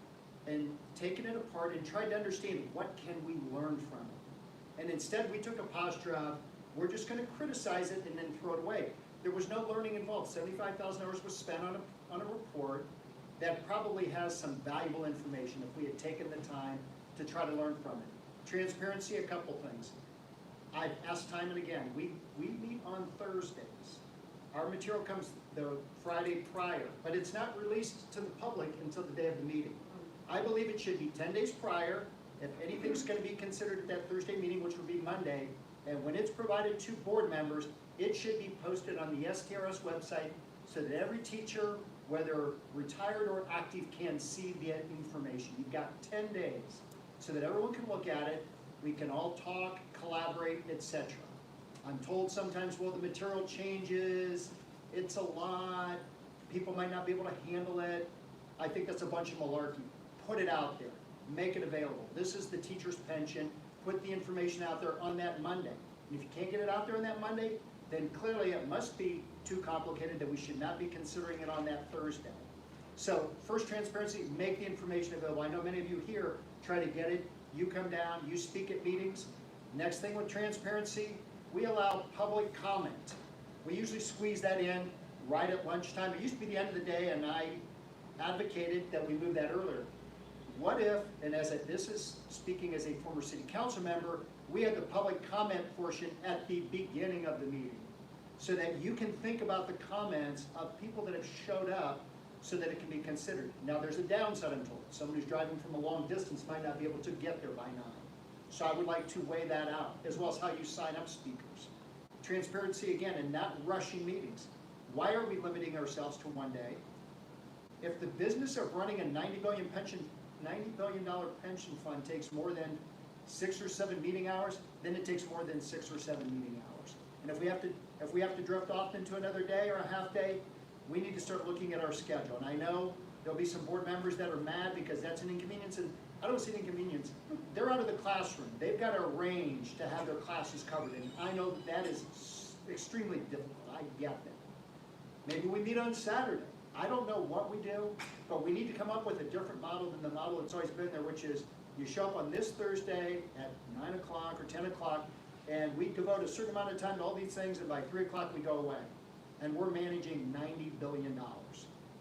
and taken it apart and tried to understand what can we learn from it. And instead we took a posture of, we're just gonna criticize it and then throw it away. There was no learning involved. 75,000 hours was spent on a report that probably has some valuable information if we had taken the time to try to learn from it. Transparency, a couple things. I've asked time and again, we meet on Thursdays. Our material comes the Friday prior, but it's not released to the public until the day of the meeting. I believe it should be 10 days prior, if anything's gonna be considered at that Thursday meeting, which would be Monday, and when it's provided to board members, it should be posted on the STRS website so that every teacher, whether retired or active, can see the information. You've got 10 days so that everyone can look at it, we can all talk, collaborate, etc. I'm told sometimes, well, the material changes, it's a lot, people might not be able to handle it. I think that's a bunch of malarkey. Put it out there, make it available. This is the teacher's pension, put the information out there on that Monday. And if you can't get it out there on that Monday, then clearly it must be too complicated that we should not be considering it on that Thursday. So first, transparency, make the information available. I know many of you here try to get it, you come down, you speak at meetings. Next thing with transparency, we allow public comment. We usually squeeze that in right at lunchtime. It used to be the end of the day, and I advocated that we move that earlier. What if, and this is speaking as a former city council member, we had the public comment portion at the beginning of the meeting, so that you can think about the comments of people that have showed up so that it can be considered. Now there's a downside, I'm told. Someone who's driving from a long distance might not be able to get there by 9. So I would like to weigh that out, as well as how you sign up speakers. Transparency again, and not rushing meetings. Why are we limiting ourselves to 1 day? If the business of running a $90 billion pension fund takes more than 6 or 7 meeting hours, then it takes more than 6 or 7 meeting hours. And if we have to drift off into another day or a half day, we need to start looking at our schedule. And I know there'll be some board members that are mad because that's an inconvenience, and I don't see an inconvenience. They're out of the classroom. They've got to arrange to have their classes covered, and I know that is extremely difficult. I get that. Maybe we meet on Saturday. I don't know what we do, but we need to come up with a different model than the model that's always been there, which is you show up on this Thursday at 9 o'clock or 10 o'clock, and we devote a certain amount of time to all these things, and by 3 o'clock we go away. And we're managing $90 billion.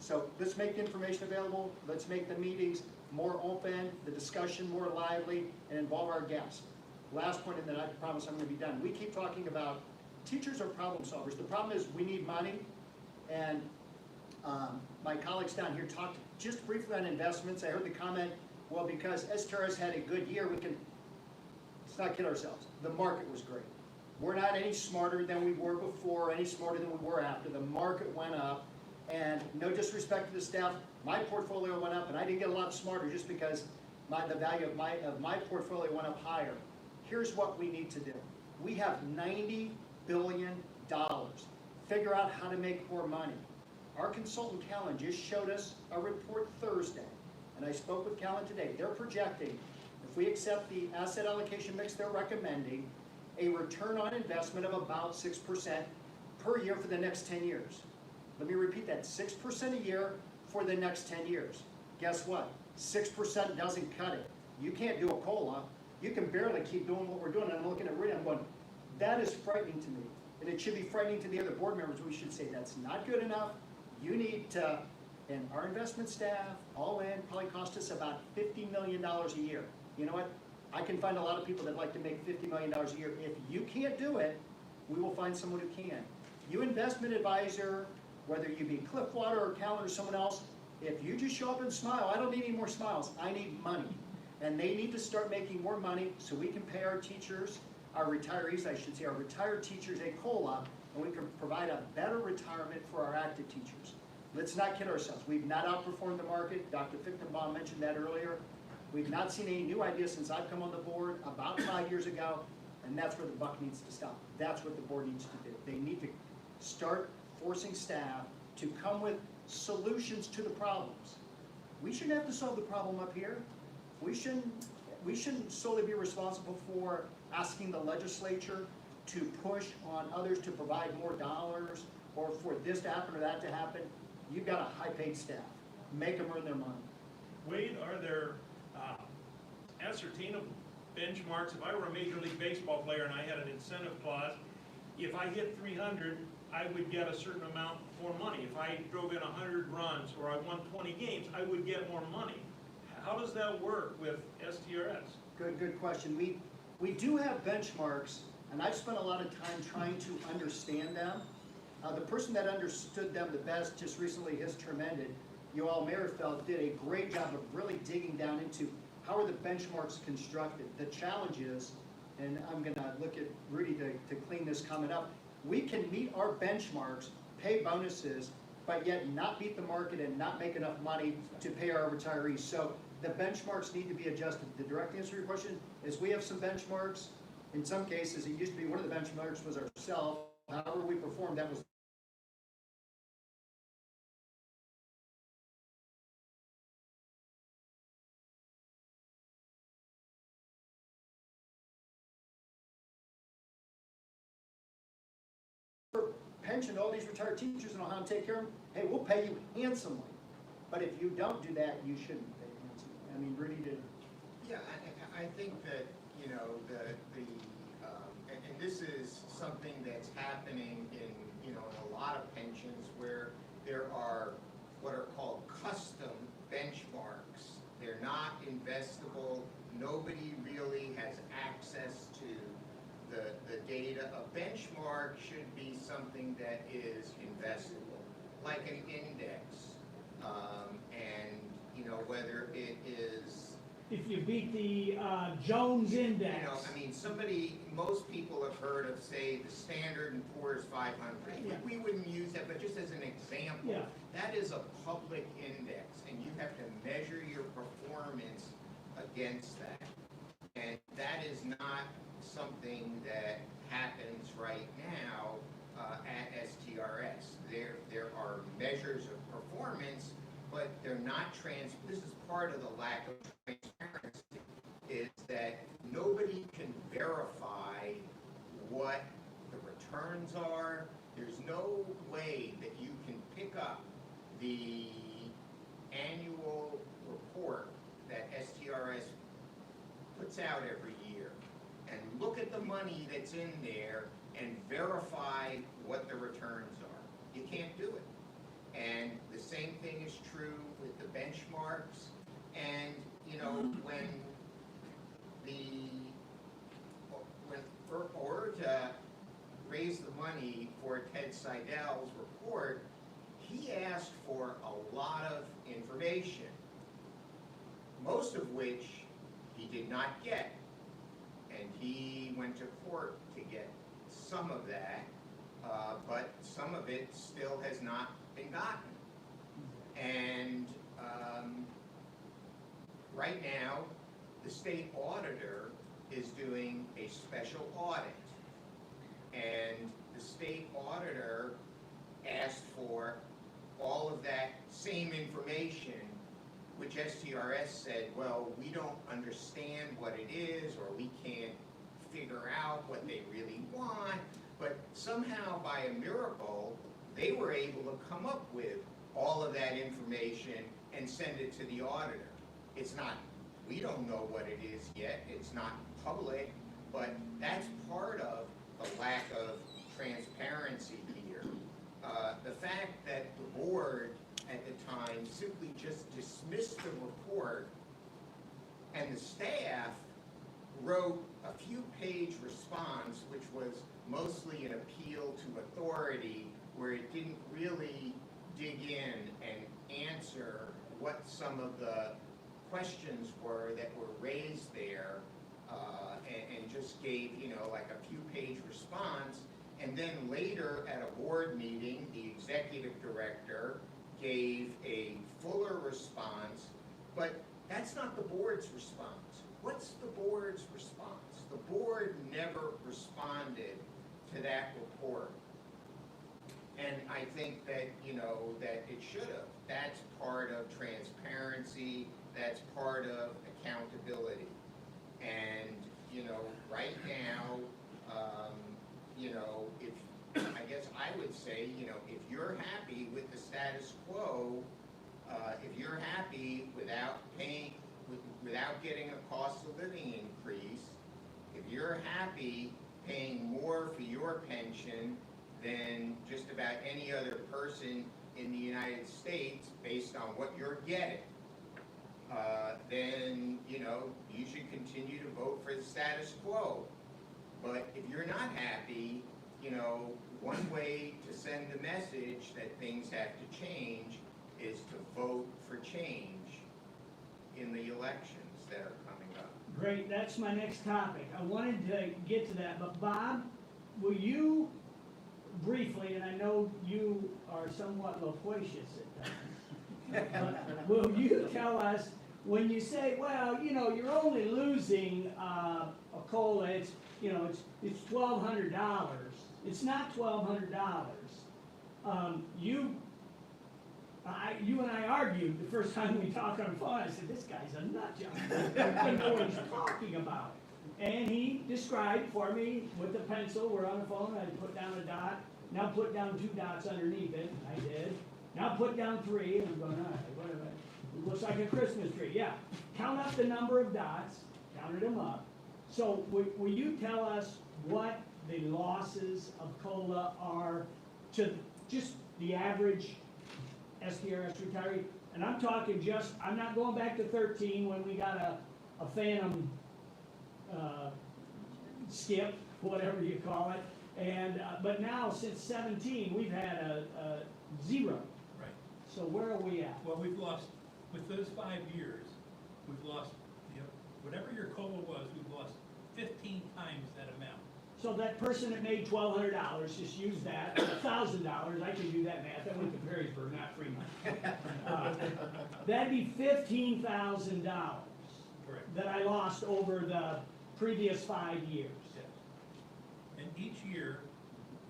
So let's make the information available, let's make the meetings more open, the discussion more lively, and involve our guests. Last point, and then I promise I'm going to be done. We keep talking about teachers are problem solvers. The problem is we need money, and my colleagues down here talked just briefly on investments. I heard the comment, well, because STRS had a good year, let's not kid ourselves. The market was great. We're not any smarter than we were before, any smarter than we were after. The market went up, and no disrespect to the staff, my portfolio went up, and I didn't get a lot smarter just because the value of my portfolio went up higher. Here's what we need to do. We have $90 billion. Figure out how to make more money. Our consultant Callan just showed us a report Thursday, and I spoke with Callan today. They're projecting, if we accept the asset allocation mix they're recommending, a return on investment of about 6% per year for the next 10 years. Let me repeat that, 6% a year for the next 10 years. Guess what? 6% doesn't cut it. You can't do a COLA. You can barely keep doing what we're doing. And I'm looking at Rita, I'm going, that is frightening to me. And it should be frightening to the other board members. We should say, that's not good enough. You need to, and our investment staff, all in, probably cost us about $50 million a year. You know what? I can find a lot of people that like to make $50 million a year. If you can't do it, we will find someone who can. You investment advisor, whether you be Cliffwater or Callan or someone else, if you just show up and smile, I don't need any more smiles, I need money. And they need to start making more money so we can pay our teachers, our retirees, I should say, our retired teachers a COLA, and we can provide a better retirement for our active teachers. Let's not kid ourselves. We've not outperformed the market. Dr. Fichtenbaum mentioned that earlier. We've not seen any new ideas since I've come on the board about 5 years ago, and that's where the buck needs to stop. That's what the board needs to do. They need to start forcing staff to come with solutions to the problems. We shouldn't have to solve the problem up here. We shouldn't solely be responsible for asking the legislature to push on others to provide more dollars or for this to happen or that to happen. You've got a high-paid staff. Make them earn their money. Wade, are there ascertainable benchmarks? If I were a Major League Baseball player and I had an incentive clause, if I hit 300, I would get a certain amount more money. If I drove in 100 runs or I won 20 games, I would get more money. How does that work with STRS? Good question. We do have benchmarks, and I've spent a lot of time trying to understand them. The person that understood them the best just recently, his term ended, Yoel Merifeld, did a great job of really digging down into how are the benchmarks constructed. The challenge is, and I'm going to look at Rudy to clean this comment up, we can meet our benchmarks, pay bonuses, but yet not beat the market and not make enough money to pay our retirees. So the benchmarks need to be adjusted. The direct answer to your question is we have some benchmarks. In some cases, it used to be one of the benchmarks was ourselves. However we performed, that was pension to all these retired teachers and know how to take care of them. Hey, we'll pay you handsomely. But if you don't do that, you shouldn't pay handsomely. I mean, Rudy did. Yeah, I think that, you know, and this is something that's happening in, you know, in a lot of pensions where there are what are called custom benchmarks. They're not investable. Nobody really has access to the data. A benchmark should be something that is investable, like an index. And, you know, whether it is, If you beat the Jones Index. you know, I mean, most people have heard of, say, the Standard & Poor's 500. Yeah. We wouldn't use that, but just as an example, Yeah. that is a public index, and you have to measure your performance against that. And that is not something that happens right now at STRS. There are measures of performance, but they're not this is part of the lack of transparency, is that nobody can verify what the returns are. There's no way that you can pick up the annual report that STRS puts out every year and look at the money that's in there and verify what the returns are. You can't do it. And the same thing is true with the benchmarks. And, you know, when ORTA raised the money for Ted Seidel's report, he asked for a lot of information, most of which he did not get. And he went to court to get some of that, but some of it still has not been gotten. And right now, the state auditor is doing a special audit state auditor asked for all of that same information, which STRS said, well, we don't understand what it is, or we can't figure out what they really want, but somehow by a miracle, they were able to come up with all of that information and send it to the auditor. It's not, we don't know what it is yet, it's not public, but that's part of the lack of transparency here. The fact that the board at the time simply just dismissed the report, and the staff wrote a few-page response, which was mostly an appeal to authority, where it didn't really dig in and answer what some of the questions were that were raised there, and just gave, you know, like a few-page response. And then later at a board meeting, the executive director gave a fuller response, but that's not the board's response. What's the board's response? The board never responded to that report. And I think that, you know, that it should have. That's part of transparency, that's part of accountability. And, you know, right now, you know, if, I guess I would say, you know, if you're happy with the status quo, if you're happy without paying, without getting a cost of living increase, if you're happy paying more for your pension than just about any other person in the United States based on what you're getting, then, you know, you should continue to vote for the status quo. But if you're not happy, you know, one way to send the message that things have to change is to vote for change in the elections that are coming up. Great, that's my next topic. I wanted to get to that, but Bob, will you briefly, and I know you are somewhat loquacious at times, but will you tell us, when you say, well, you know, you're only losing a COLA, it's, you know, it's $1,200. It's not $1,200. You and I argued the first time we talked on the phone. I said, this guy's a nut job. I don't know what he's talking about. And he described for me with the pencil, we're on the phone, I put down a dot, now put down 2 dots underneath it, I did. Now put down 3, and I'm going, all right, whatever. It looks like a Christmas tree, yeah. Count up the number of dots, counted them up. So will you tell us what the losses of COLA are to just the average STRS retiree? And I'm talking just, I'm not going back to 13 when we got a phantom skip, whatever you call it. And, but now since 17, we've had a 0. Right. So where are we at? Well, we've lost, with those 5 years, we've lost, you know, whatever your COLA was, we've lost 15 times that amount. So that person that made $1,200, just use that, $1,000, I can do that math, I went to Perrysburg, not Fremont. That'd be $15,000 Correct. that I lost over the previous 5 years. Yes. And each year,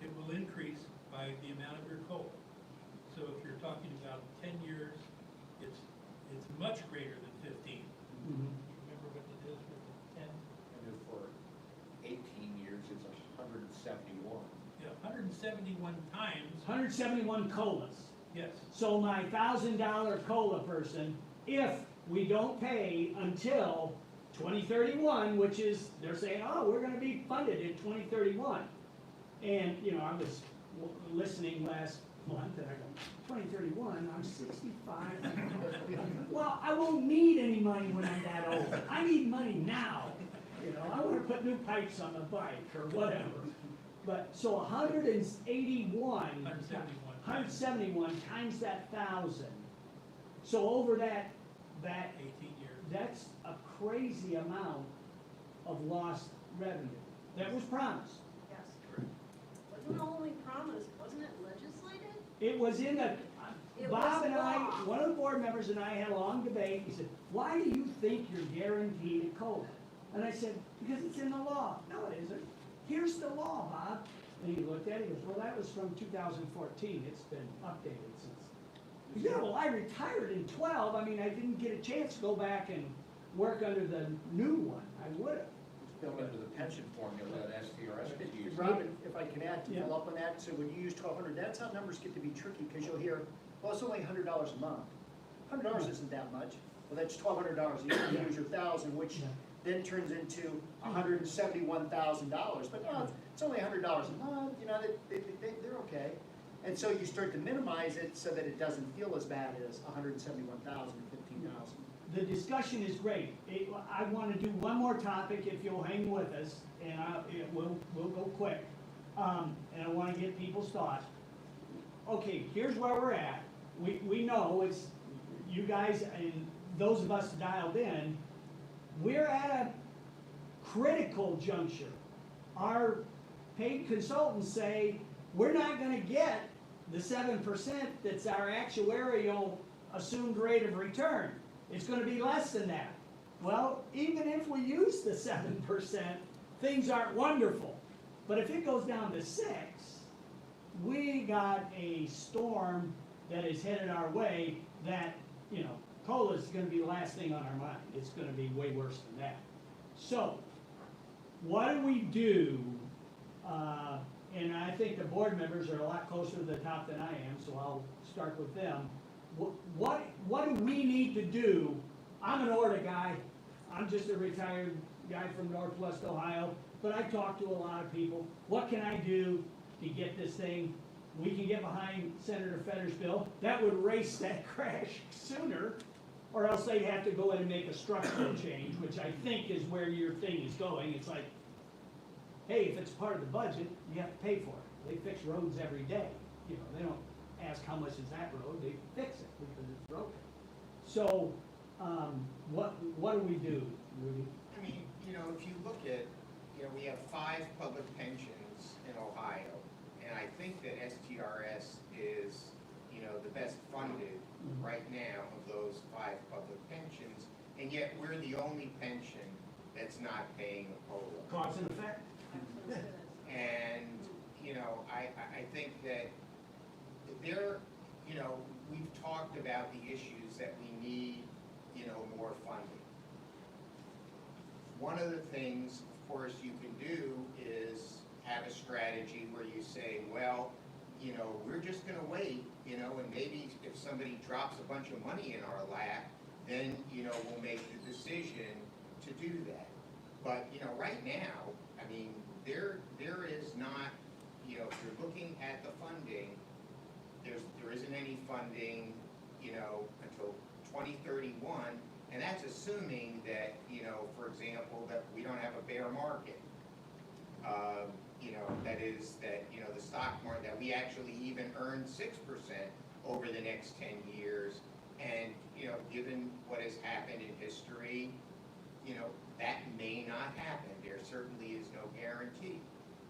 it will increase by the amount of your COLA. So if you're talking about 10 years, it's much greater than 15. Remember what it is for 10? And for 18 years, it's 171. Yeah, 171 times. 171 COLAs. Yes. So my $1,000 COLA person, if we don't pay until 2031, which is, they're saying, oh, we're gonna be funded in 2031. And, you know, I was listening last month, and I go, 2031, I'm 65. Well, I won't need any money when I'm that old. I need money now. You know, I wanna put new pipes on the bike or whatever. But, so 171 times that 1,000. So over that 18 years. that's a crazy amount of lost revenue that was promised. Yes. Wasn't only promised, wasn't it legislated? It was in the, It Bob was and I, law. one of the board members and I had a long debate. He said, why do you think you're guaranteed a COLA? And I said, because it's in the law. No, it isn't. Here's the law, Bob. And he looked at it, he goes, well, that was from 2014, it's been updated since. Yeah, well, I retired in 12, I mean, I didn't get a chance to go back and work under the new one, I would've. Built into the pension formula that STRS could use. Robin, if I can add, to Yeah. follow up on that, so when you use 1,200, that's how numbers get to be tricky, because you'll hear, well, it's only $100 a month. $100 isn't that much, well, that's $1,200 a year, you use your 1,000, which Yeah. then turns into $171,000, but no, it's only $100 a month, you know, they're okay. And so you start to minimize it so that it doesn't feel as bad as 171,000 or 15,000. The discussion is great. I want to do one more topic, if you'll hang with us, and we'll go quick. And I want to get people's thoughts. Okay, here's where we're at. We know it's, you guys and those of us dialed in, we're at a critical juncture. Our paid consultants say, we're not gonna get the 7% that's our actuarial assumed rate of return. It's gonna be less than that. Well, even if we use the 7%, things aren't wonderful. But if it goes down to 6, we got a storm that is headed our way that, you know, COLA is gonna be the last thing on our mind. It's gonna be way worse than that. So, what do we do? And I think the board members are a lot closer to the top than I am, so I'll start with them. What do we need to do? I'm an ORTA guy. I'm just a retired guy from Northwest Ohio, but I talk to a lot of people. What can I do to get this thing? We can get behind Senator Fetter's bill. That would race that crash sooner, or else they'd have to go in and make a structural change, which I think is where your thing is going. It's like, hey, if it's part of the budget, you have to pay for it. They fix roads every day. You know, they don't ask how much is that road, they fix it because it's broken. So, what do we do, Rudy? I mean, you know, if you look at, you know, we have 5 public pensions in Ohio, and I think that STRS is, you know, the best funded right now of those 5 public pensions, and yet we're the only pension that's not paying a COLA. Cause and effect? And, you know, I think that there, you know, we've talked about the issues that we need, you know, more funding. One of the things, of course, you can do is have a strategy where you say, well, you know, we're just gonna wait, you know, and maybe if somebody drops a bunch of money in our lap, then, you know, we'll make the decision to do that. But, you know, right now, I mean, there is not, you know, if you're looking at the funding, there isn't any funding, you know, until 2031, and that's assuming that, you know, for example, that we don't have a bear market. You know, that is that, you know, the stock market, that we actually even earn 6% over the next 10 years, and, you know, given what has happened in history, you know, that may not happen. There certainly is no guarantee.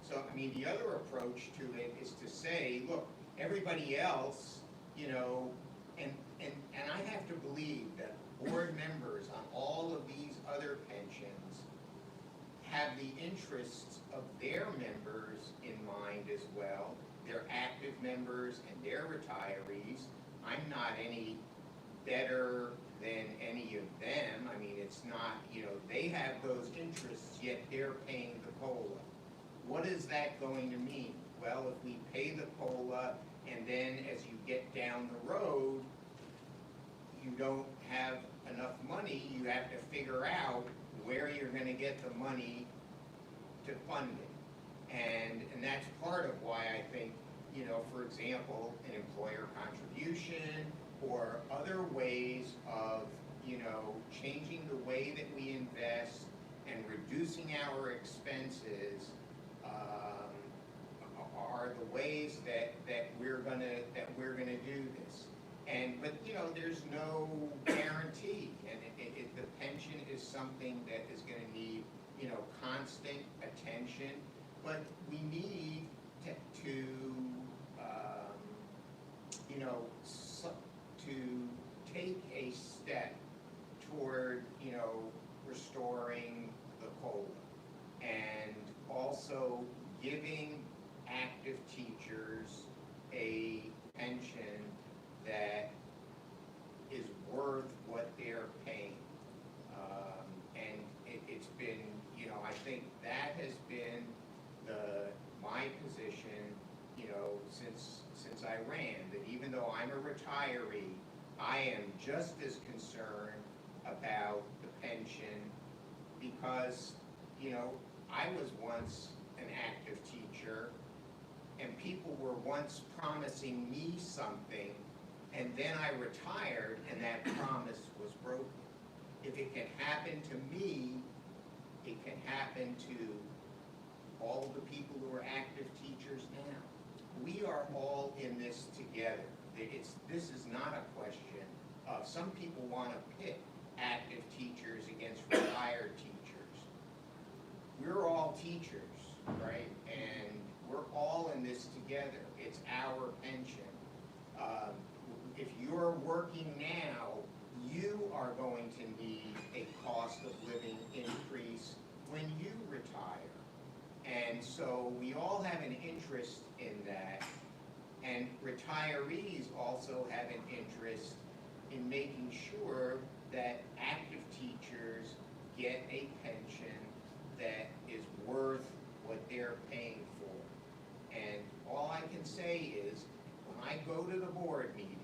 So, I mean, the other approach to it is to say, look, everybody else, you know, and I have to believe that board members on all of these other pensions have the interests of their members in mind as well, their active members and their retirees. I'm not any better than any of them. I mean, it's not, you know, they have those interests, yet they're paying the COLA. What is that going to mean? Well, if we pay the COLA, and then as you get down the road, you don't have enough money, you have to figure out where you're gonna get the money to fund it. And that's part of why I think, you know, for example, an employer contribution or other ways of, you know, changing the way that we invest and reducing our expenses are the ways that we're gonna do this. But you know, there's no guarantee, and the pension is something that is going to need, you know, constant attention. But we need to you know, to take a step toward, you know, restoring the COLA, and also giving since I ran, that even though I'm a retiree, I am just as concerned about the pension because, you know, I was once an active teacher and people were once promising me something and then I retired and that promise was broken. If it can happen to me, it can happen to all of the people who are active teachers now. We are all in this together. This is not a question of some people want to pit active teachers against retired teachers. We're all teachers, right? And we're all in this together. It's our pension. If you're working now, you are going to need a cost of living increase when you retire. And so we all have an interest in that. And retirees also have an interest in making sure that active teachers get a pension that is worth what they're paying for. And all I can say is, when I go to the board meetings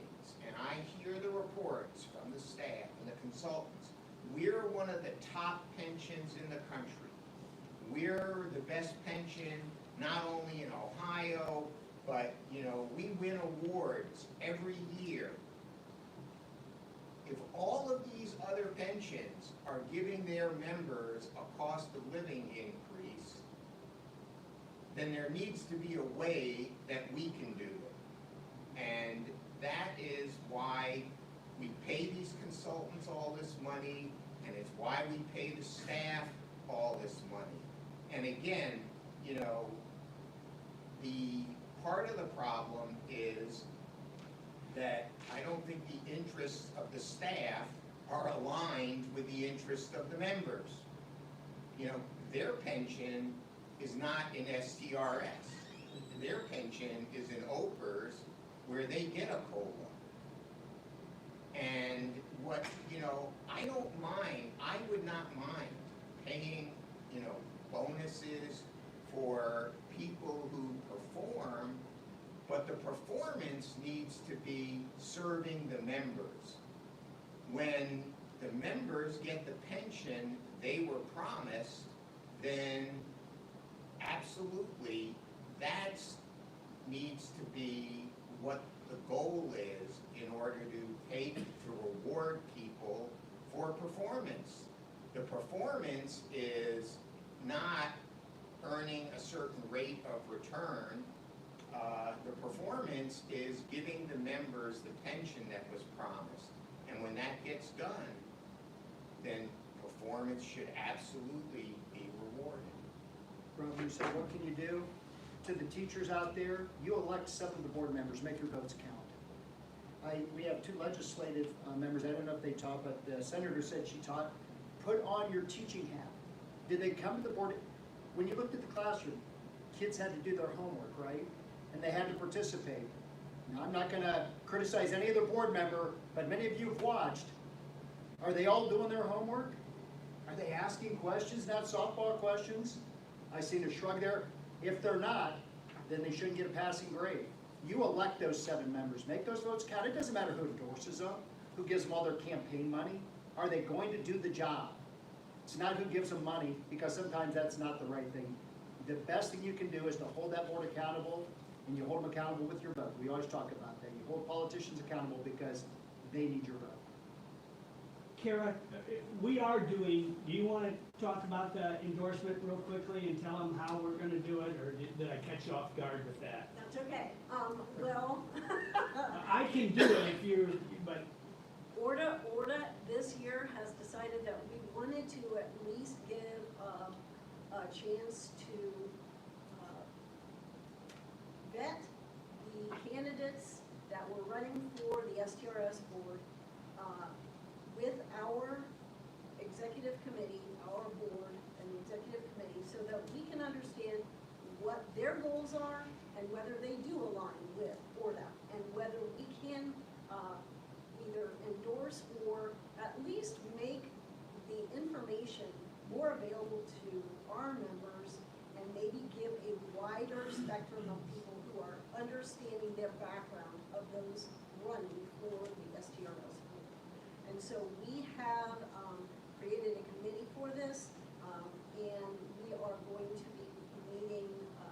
and I hear the reports from the staff and the consultants, we're one of the top pensions in the country. We're the best pension, not only in Ohio, but, you know, we win awards every year. If all of these other pensions are giving their members a cost of living increase, then there needs to be a way that we can do it. And that is why we pay these consultants all this money, and it's why we pay the staff all this money. And again, you know, the part of the problem is that I don't think the interests of the staff are aligned with the interests of the members. You know, their pension is not in STRS. Their pension is in OPERS, where they get a COLA. And what, you know, I don't mind, I would not mind paying, you know, bonuses for people who perform, but the performance needs to be serving the members. When the members get the pension they were promised, then absolutely that needs to be what the goal is in order to reward people for performance. The performance is not earning a certain rate of return. The performance is giving the members the pension that was promised. And when that gets done, then performance should absolutely be rewarded. Rob, you said, what can you do? To the teachers out there, you elect 7 of the board members, make your votes count. We have 2 legislative members, I don't know if they taught, but the senator said she taught. Put on your teaching hat. Did they come to the board? When you looked at the classroom, kids had to do their homework, right? And they had to participate. Now, I'm not gonna criticize any other board member, but many of you have watched. Are they all doing their homework? Are they asking questions, not softball questions? I seen a shrug there. If they're not, then they shouldn't get a passing grade. You elect those 7 members. Make those votes count. It doesn't matter who endorses them, who gives them all their campaign money. Are they going to do the job? It's not who gives them money, because sometimes that's not the right thing. The best thing you can do is to hold that board accountable, and you hold them accountable with your vote. We always talk about that. You hold politicians accountable because they need your vote. Kara, we are doing, do you want to talk about the endorsement real quickly and tell them how we're going to do it, or did I catch you off guard with that? That's okay. Well. I can do it if you're, but. ORTA this year has decided that we wanted to at least give a chance to vet the candidates that were running for the STRS board with our executive committee, our board and the executive committee, so that we can understand what their goals are and whether they do align with ORTA, and whether we can either endorse or at least make the information more available to our members, and maybe give a wider spectrum of people who are under understanding their background of those running for the STRS. And so we have created a committee for this, and we are going to be meeting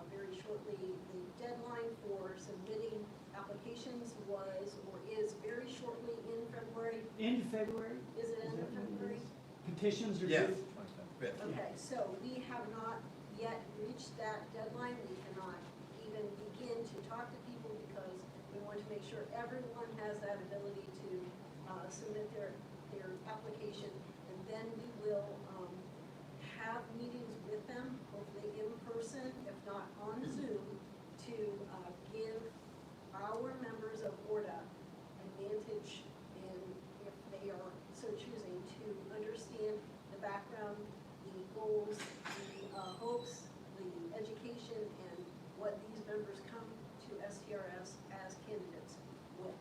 very shortly. The deadline for submitting applications was, or is very shortly in February. End of February, Is it end of February? petitions are Yes. due. Okay, so we have not yet reached that deadline. We cannot even begin to talk to people because we want to make sure everyone has that ability to submit their application. And then we will have meetings with them, hopefully in person, if not on Zoom, to give our members of ORTA advantage in, if they are so choosing, to understand the background, the goals, the hopes, the education, and what these members come to STRS as candidates with.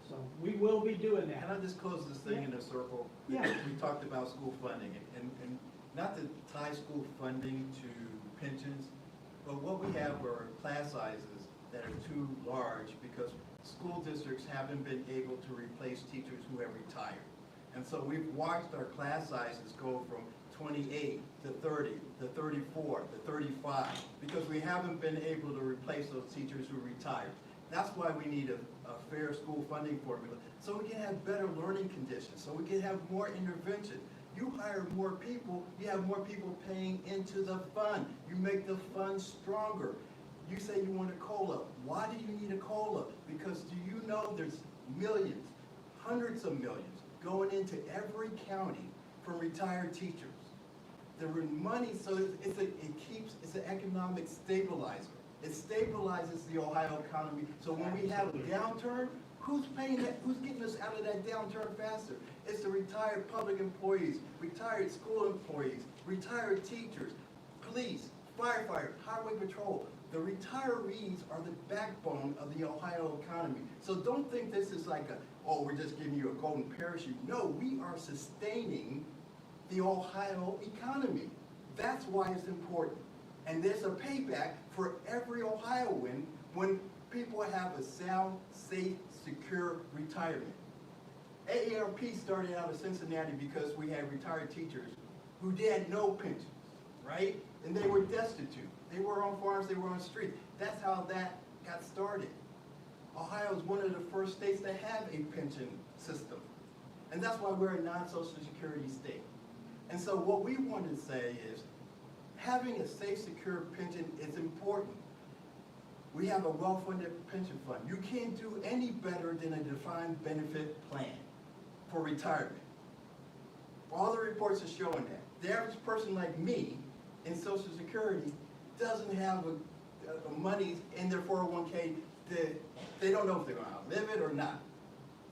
So we will be doing Can that. I just close this thing in a circle? Yeah. We talked about school funding, and not to tie school funding to pensions, but what we have are class sizes that are too large because school districts haven't been able to replace teachers who have retired. And so we've watched our class sizes go from 28 to 30 to 34 to 35 because we haven't been able to replace those teachers who retired. That's why we need a fair school funding formula, so we can have better learning conditions, so we can have more intervention. You hire more people, you have more people paying into the fund. You make the fund stronger. You say you want a COLA. Why do you need a COLA? Because do you know there's millions, hundreds of millions going into every county from retired teachers. There were money, so it's an economic stabilizer. It stabilizes the Ohio economy. So when we have a downturn, who's paying that? Who's getting us out of that downturn faster? It's the retired public employees, retired school employees, retired teachers, police, firefighter, highway patrol. The retirees are the backbone of the Ohio economy. So don't think this is like oh, we're just giving you a golden parachute. No, we are sustaining the Ohio economy. That's why it's important. And there's a payback for every Ohioan when people have a sound, safe, secure retirement. AARP started out of Cincinnati because we had retired teachers who had no pensions, right? And they were destitute. They were on farms, they were on streets. That's how that got started. Ohio is one of the first states to have a pension system. And that's why we're a non-Social Security state. And so what we want to say is, having a safe, secure pension is important. We have a well-funded pension fund. You can't do any better than a defined benefit plan for retirement. All the reports are showing that. The average person like me in Social Security doesn't have money in their 401k that they don't know if they're going to outlive it or not.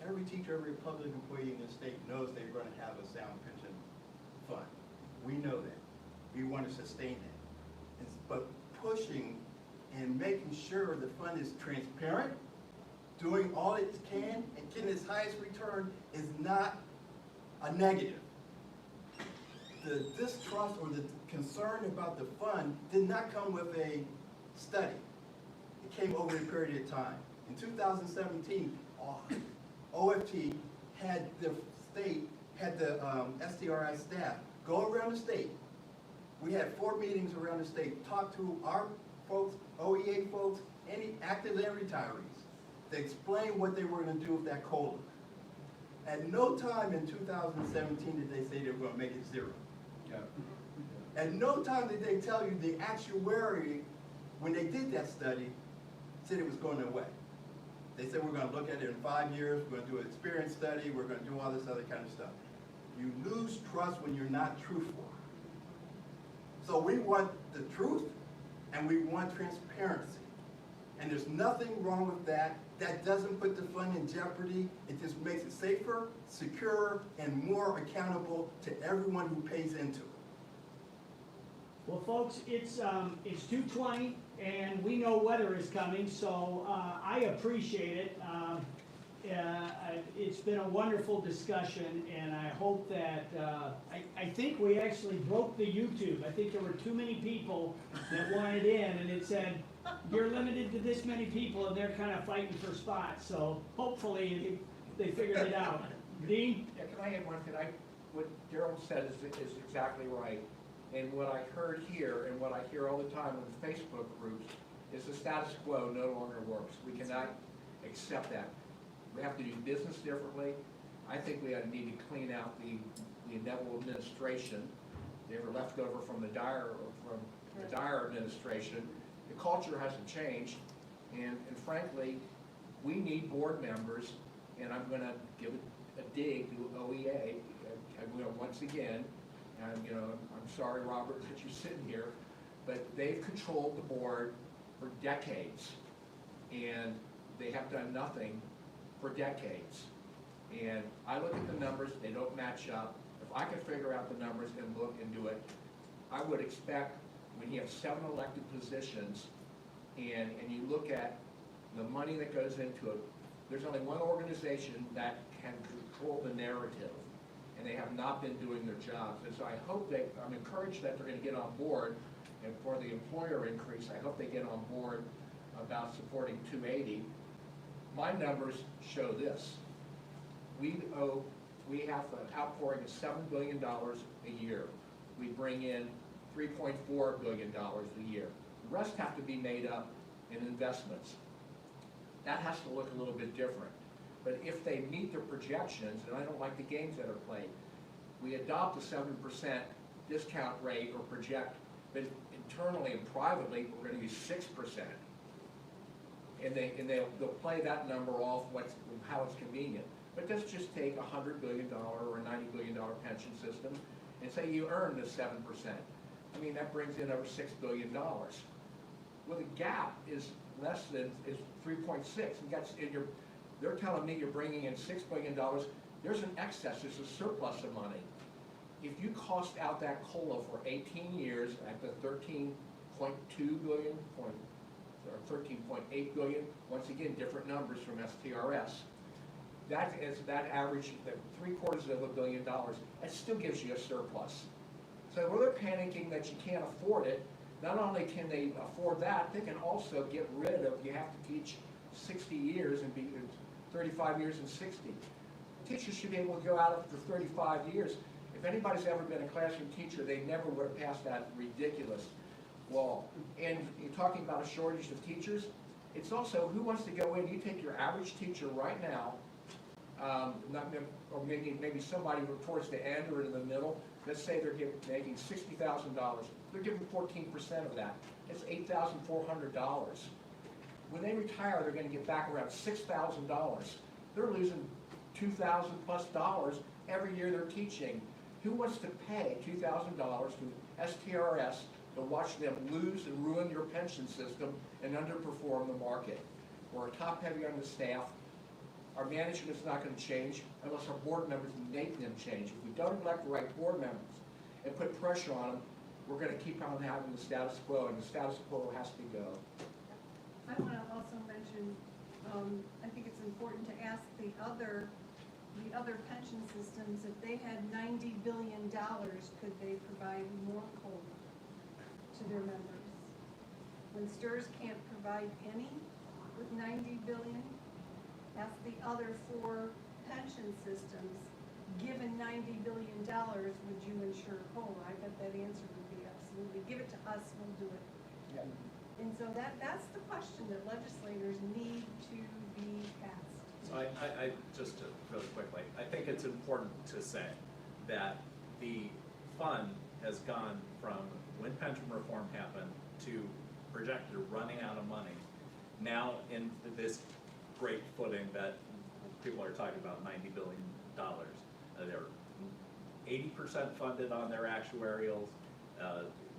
Every teacher, every public employee in the state knows they're going to have a sound pension fund. We know that. We want to sustain that. But pushing and making sure the fund is transparent, doing all it can, and getting its highest return is not a negative. The distrust or the concern about the fund did not come with a study. It came over a period of time. In 2017, OFT had the STRI staff go around the state. We had 4 meetings around the state, talk to our folks, OEA folks, any active and retirees, to explain what they were going to do with that COLA. At no time in 2017 did they say they were going to make it zero. Yeah. At no time did they tell you the actuary, when they did that study, said it was going away. They said we're going to look at it in 5 years, we're going to do an experience study, we're going to do all this other kind of stuff. You lose trust when you're not truthful. So we want the truth and we want transparency. And there's nothing wrong with that. That doesn't put the fund in jeopardy. It just makes it safer, secure, and more accountable to everyone who pays into it. Well, folks, it's 2:20 and we know weather is coming, so I appreciate it. It's been a wonderful discussion, and I hope that, I think we actually broke the YouTube. I think there were too many people that wanted in, and it said, you're limited to this many people and they're kind of fighting for spots, so hopefully they figured it out. Dean? Yeah, can I add one thing? What Daryl said is exactly right. And what I heard here, and what I hear all the time in the Facebook groups, is the status quo no longer works. We cannot accept that. We have to do business differently. I think we need to clean out the inevitable administration. They were left over from the Dyer administration. The culture hasn't changed, and frankly, we need board members, and I'm going to give a dig to OEA. I will once again, and I'm sorry, Robert, that you're sitting here, but they've controlled the board for decades, and they have done nothing for decades. And I look at the numbers, they don't match up. If I can figure out the numbers and look and do it, I would expect when you have 7 elected positions and you look at the money that goes into it, there's only one organization that can control the narrative, and they have not been doing their jobs. And so I'm encouraged that they're going to get on board, and for the employer increase, I hope they get on board about supporting 280. My numbers show this. We have an outpouring of $7 billion a year. We bring in $3.4 billion a year. The rest have to be made up in investments. That has to look a little bit different. But if they meet their projections, and I don't like the games that are played, we adopt a 7% discount rate or project, but internally and privately, we're going to be 6%. And they'll play that number off how it's convenient. But let's just take a $100 billion or a $90 billion pension system and say you earn the 7%. I mean, that brings in over $6 billion. Well, the gap is less than 3.6. They're telling me you're bringing in $6 billion. There's an excess. There's a surplus of money. If you cost out that COLA for 18 years at the 13.2 billion, or 13.8 billion, once again, different numbers from STRS. That average, $750 million, that still gives you a surplus. So where they're panicking that you can't afford it, not only can they afford that, they can also get rid of, you have to teach 60 years and be 35 years and 60. Teachers should be able to go out after 35 years. If anybody's ever been a classroom teacher, they never would have passed that ridiculous wall. And you're talking about a shortage of teachers. It's also who wants to go in. You take your average teacher right now, or maybe somebody towards the end or in the middle. Let's say they're making $60,000. They're giving 14% of that. It's $8,400. When they retire, they're going to get back around $6,000. They're losing $2,000 plus every year they're teaching. Who wants to pay $2,000 to STRS to watch them lose and ruin your pension system and underperform the market? We're top heavy on the staff. Our management's not going to change unless our board members make them change. If we don't elect the right board members and put pressure on them, we're going to keep on having the status quo, and the status quo has to go. I want to also mention, I think it's important to ask the other pension systems, if they had $90 billion, could they provide more COLA to their members? When STRS can't provide any with $90 billion, ask the other 4 pension systems, given $90 billion, would you insure COLA? I bet that answer would be absolutely. Give it to us, we'll do it. Yeah. And so that's the question that legislators need to be asked. So I just really quickly, I think it's important to say that the fund has gone from when pension reform happened to projected running out of money, now in this great footing that people are talking about, $90 billion. They're 80% funded on their actuarials.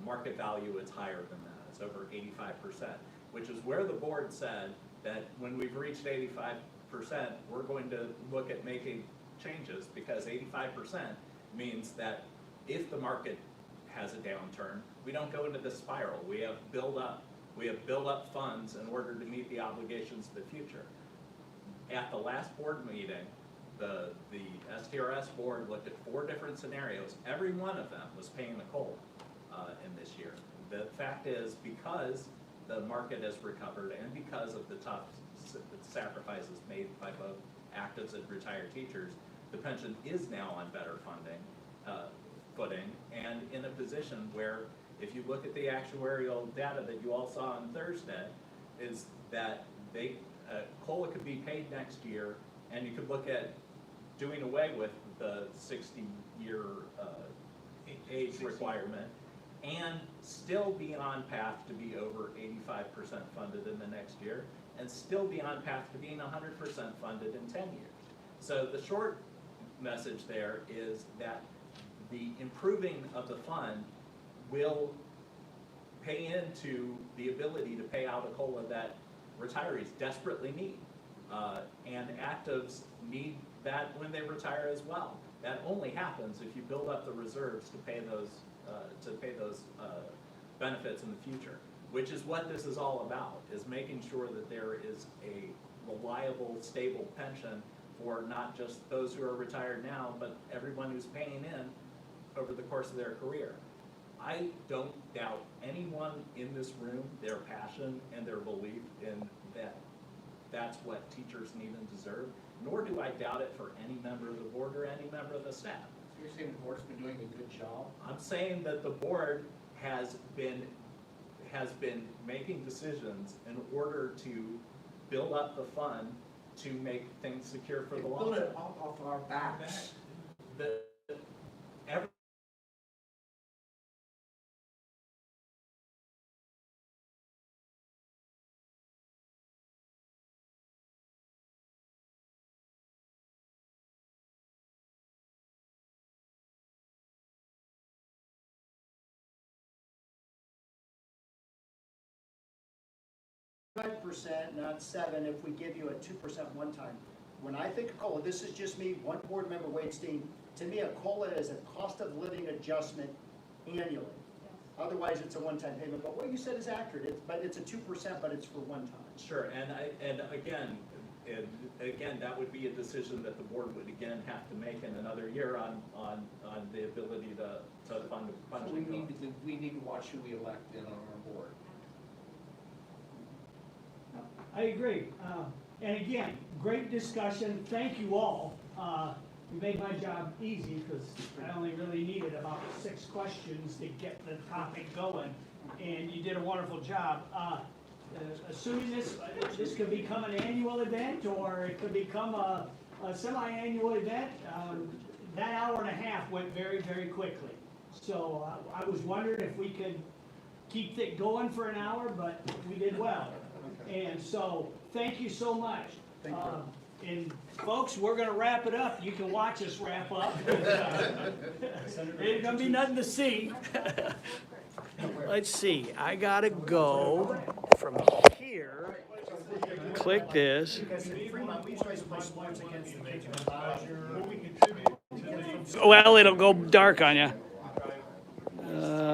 Market value is higher than that. It's over 85%, which is where the board said that when we've reached 85%, we're going to look at making changes, because 85% means that if the market has a downturn, we don't go into this spiral. We have built up funds in order to meet the obligations of the future. At the last board meeting, the STRS board looked at 4 different scenarios. Every one of them was paying the COLA in this year. The fact is, because the market has recovered and because of the tough sacrifices made by both actives and retired teachers, the pension is now on better funding footing and in a position where, if you look at the actuarial data that you all saw on Thursday, is that COLA could be paid next year, and you could look at doing away with the 60-year age requirement and still be on path to be over 85% funded in the next year, and still be on path to being 100% funded in 10 years. So the short message there is that the improving of the fund will pay into the ability to pay out a COLA that retirees desperately need. And actives need that when they retire as well. That only happens if you build up the reserves to pay those benefits in the future, which is what this is all about, is making sure that there is a reliable, stable pension for not just those who are retired now, but everyone who's paying in over the course of their career. I don't doubt anyone in this room, their passion and their belief in that that's what teachers need and deserve, nor do I doubt it for any member of the board or any member of the staff. So you're saying the board's been doing a good job? I'm saying that the board has been making decisions in order to build up the fund to make things secure for the long term. Build it off our backs. Every 5%, not 7, if we give you a 2% one time. When I think of COLA, this is just me, one board member, Wade Steen, to me, a COLA is a cost of living adjustment annually. Otherwise, it's a one-time payment, but what you said is accurate, but it's a 2%, but it's for one time. Sure, and again, that would be a decision that the board would again have to make in another year on the ability to fund. So we need to watch who we elect in on our board. I agree. And again, great discussion. Thank you all. You made my job easy because I only really needed about 6 questions to get the topic going, and you did a wonderful job. Assuming this could become an annual event or it could become a semi-annual event, that hour and a half went very, very quickly. So I was wondering if we could keep it going for an hour, but we did well. And so, thank you so much. Thank you. And folks, we're going to wrap it up. You can watch us wrap up. There's going to be nothing to see. Let's see, I gotta go from here, click this. Because in Fremont, we used to play sports against the kids in Dodger. Well, it'll go dark on you.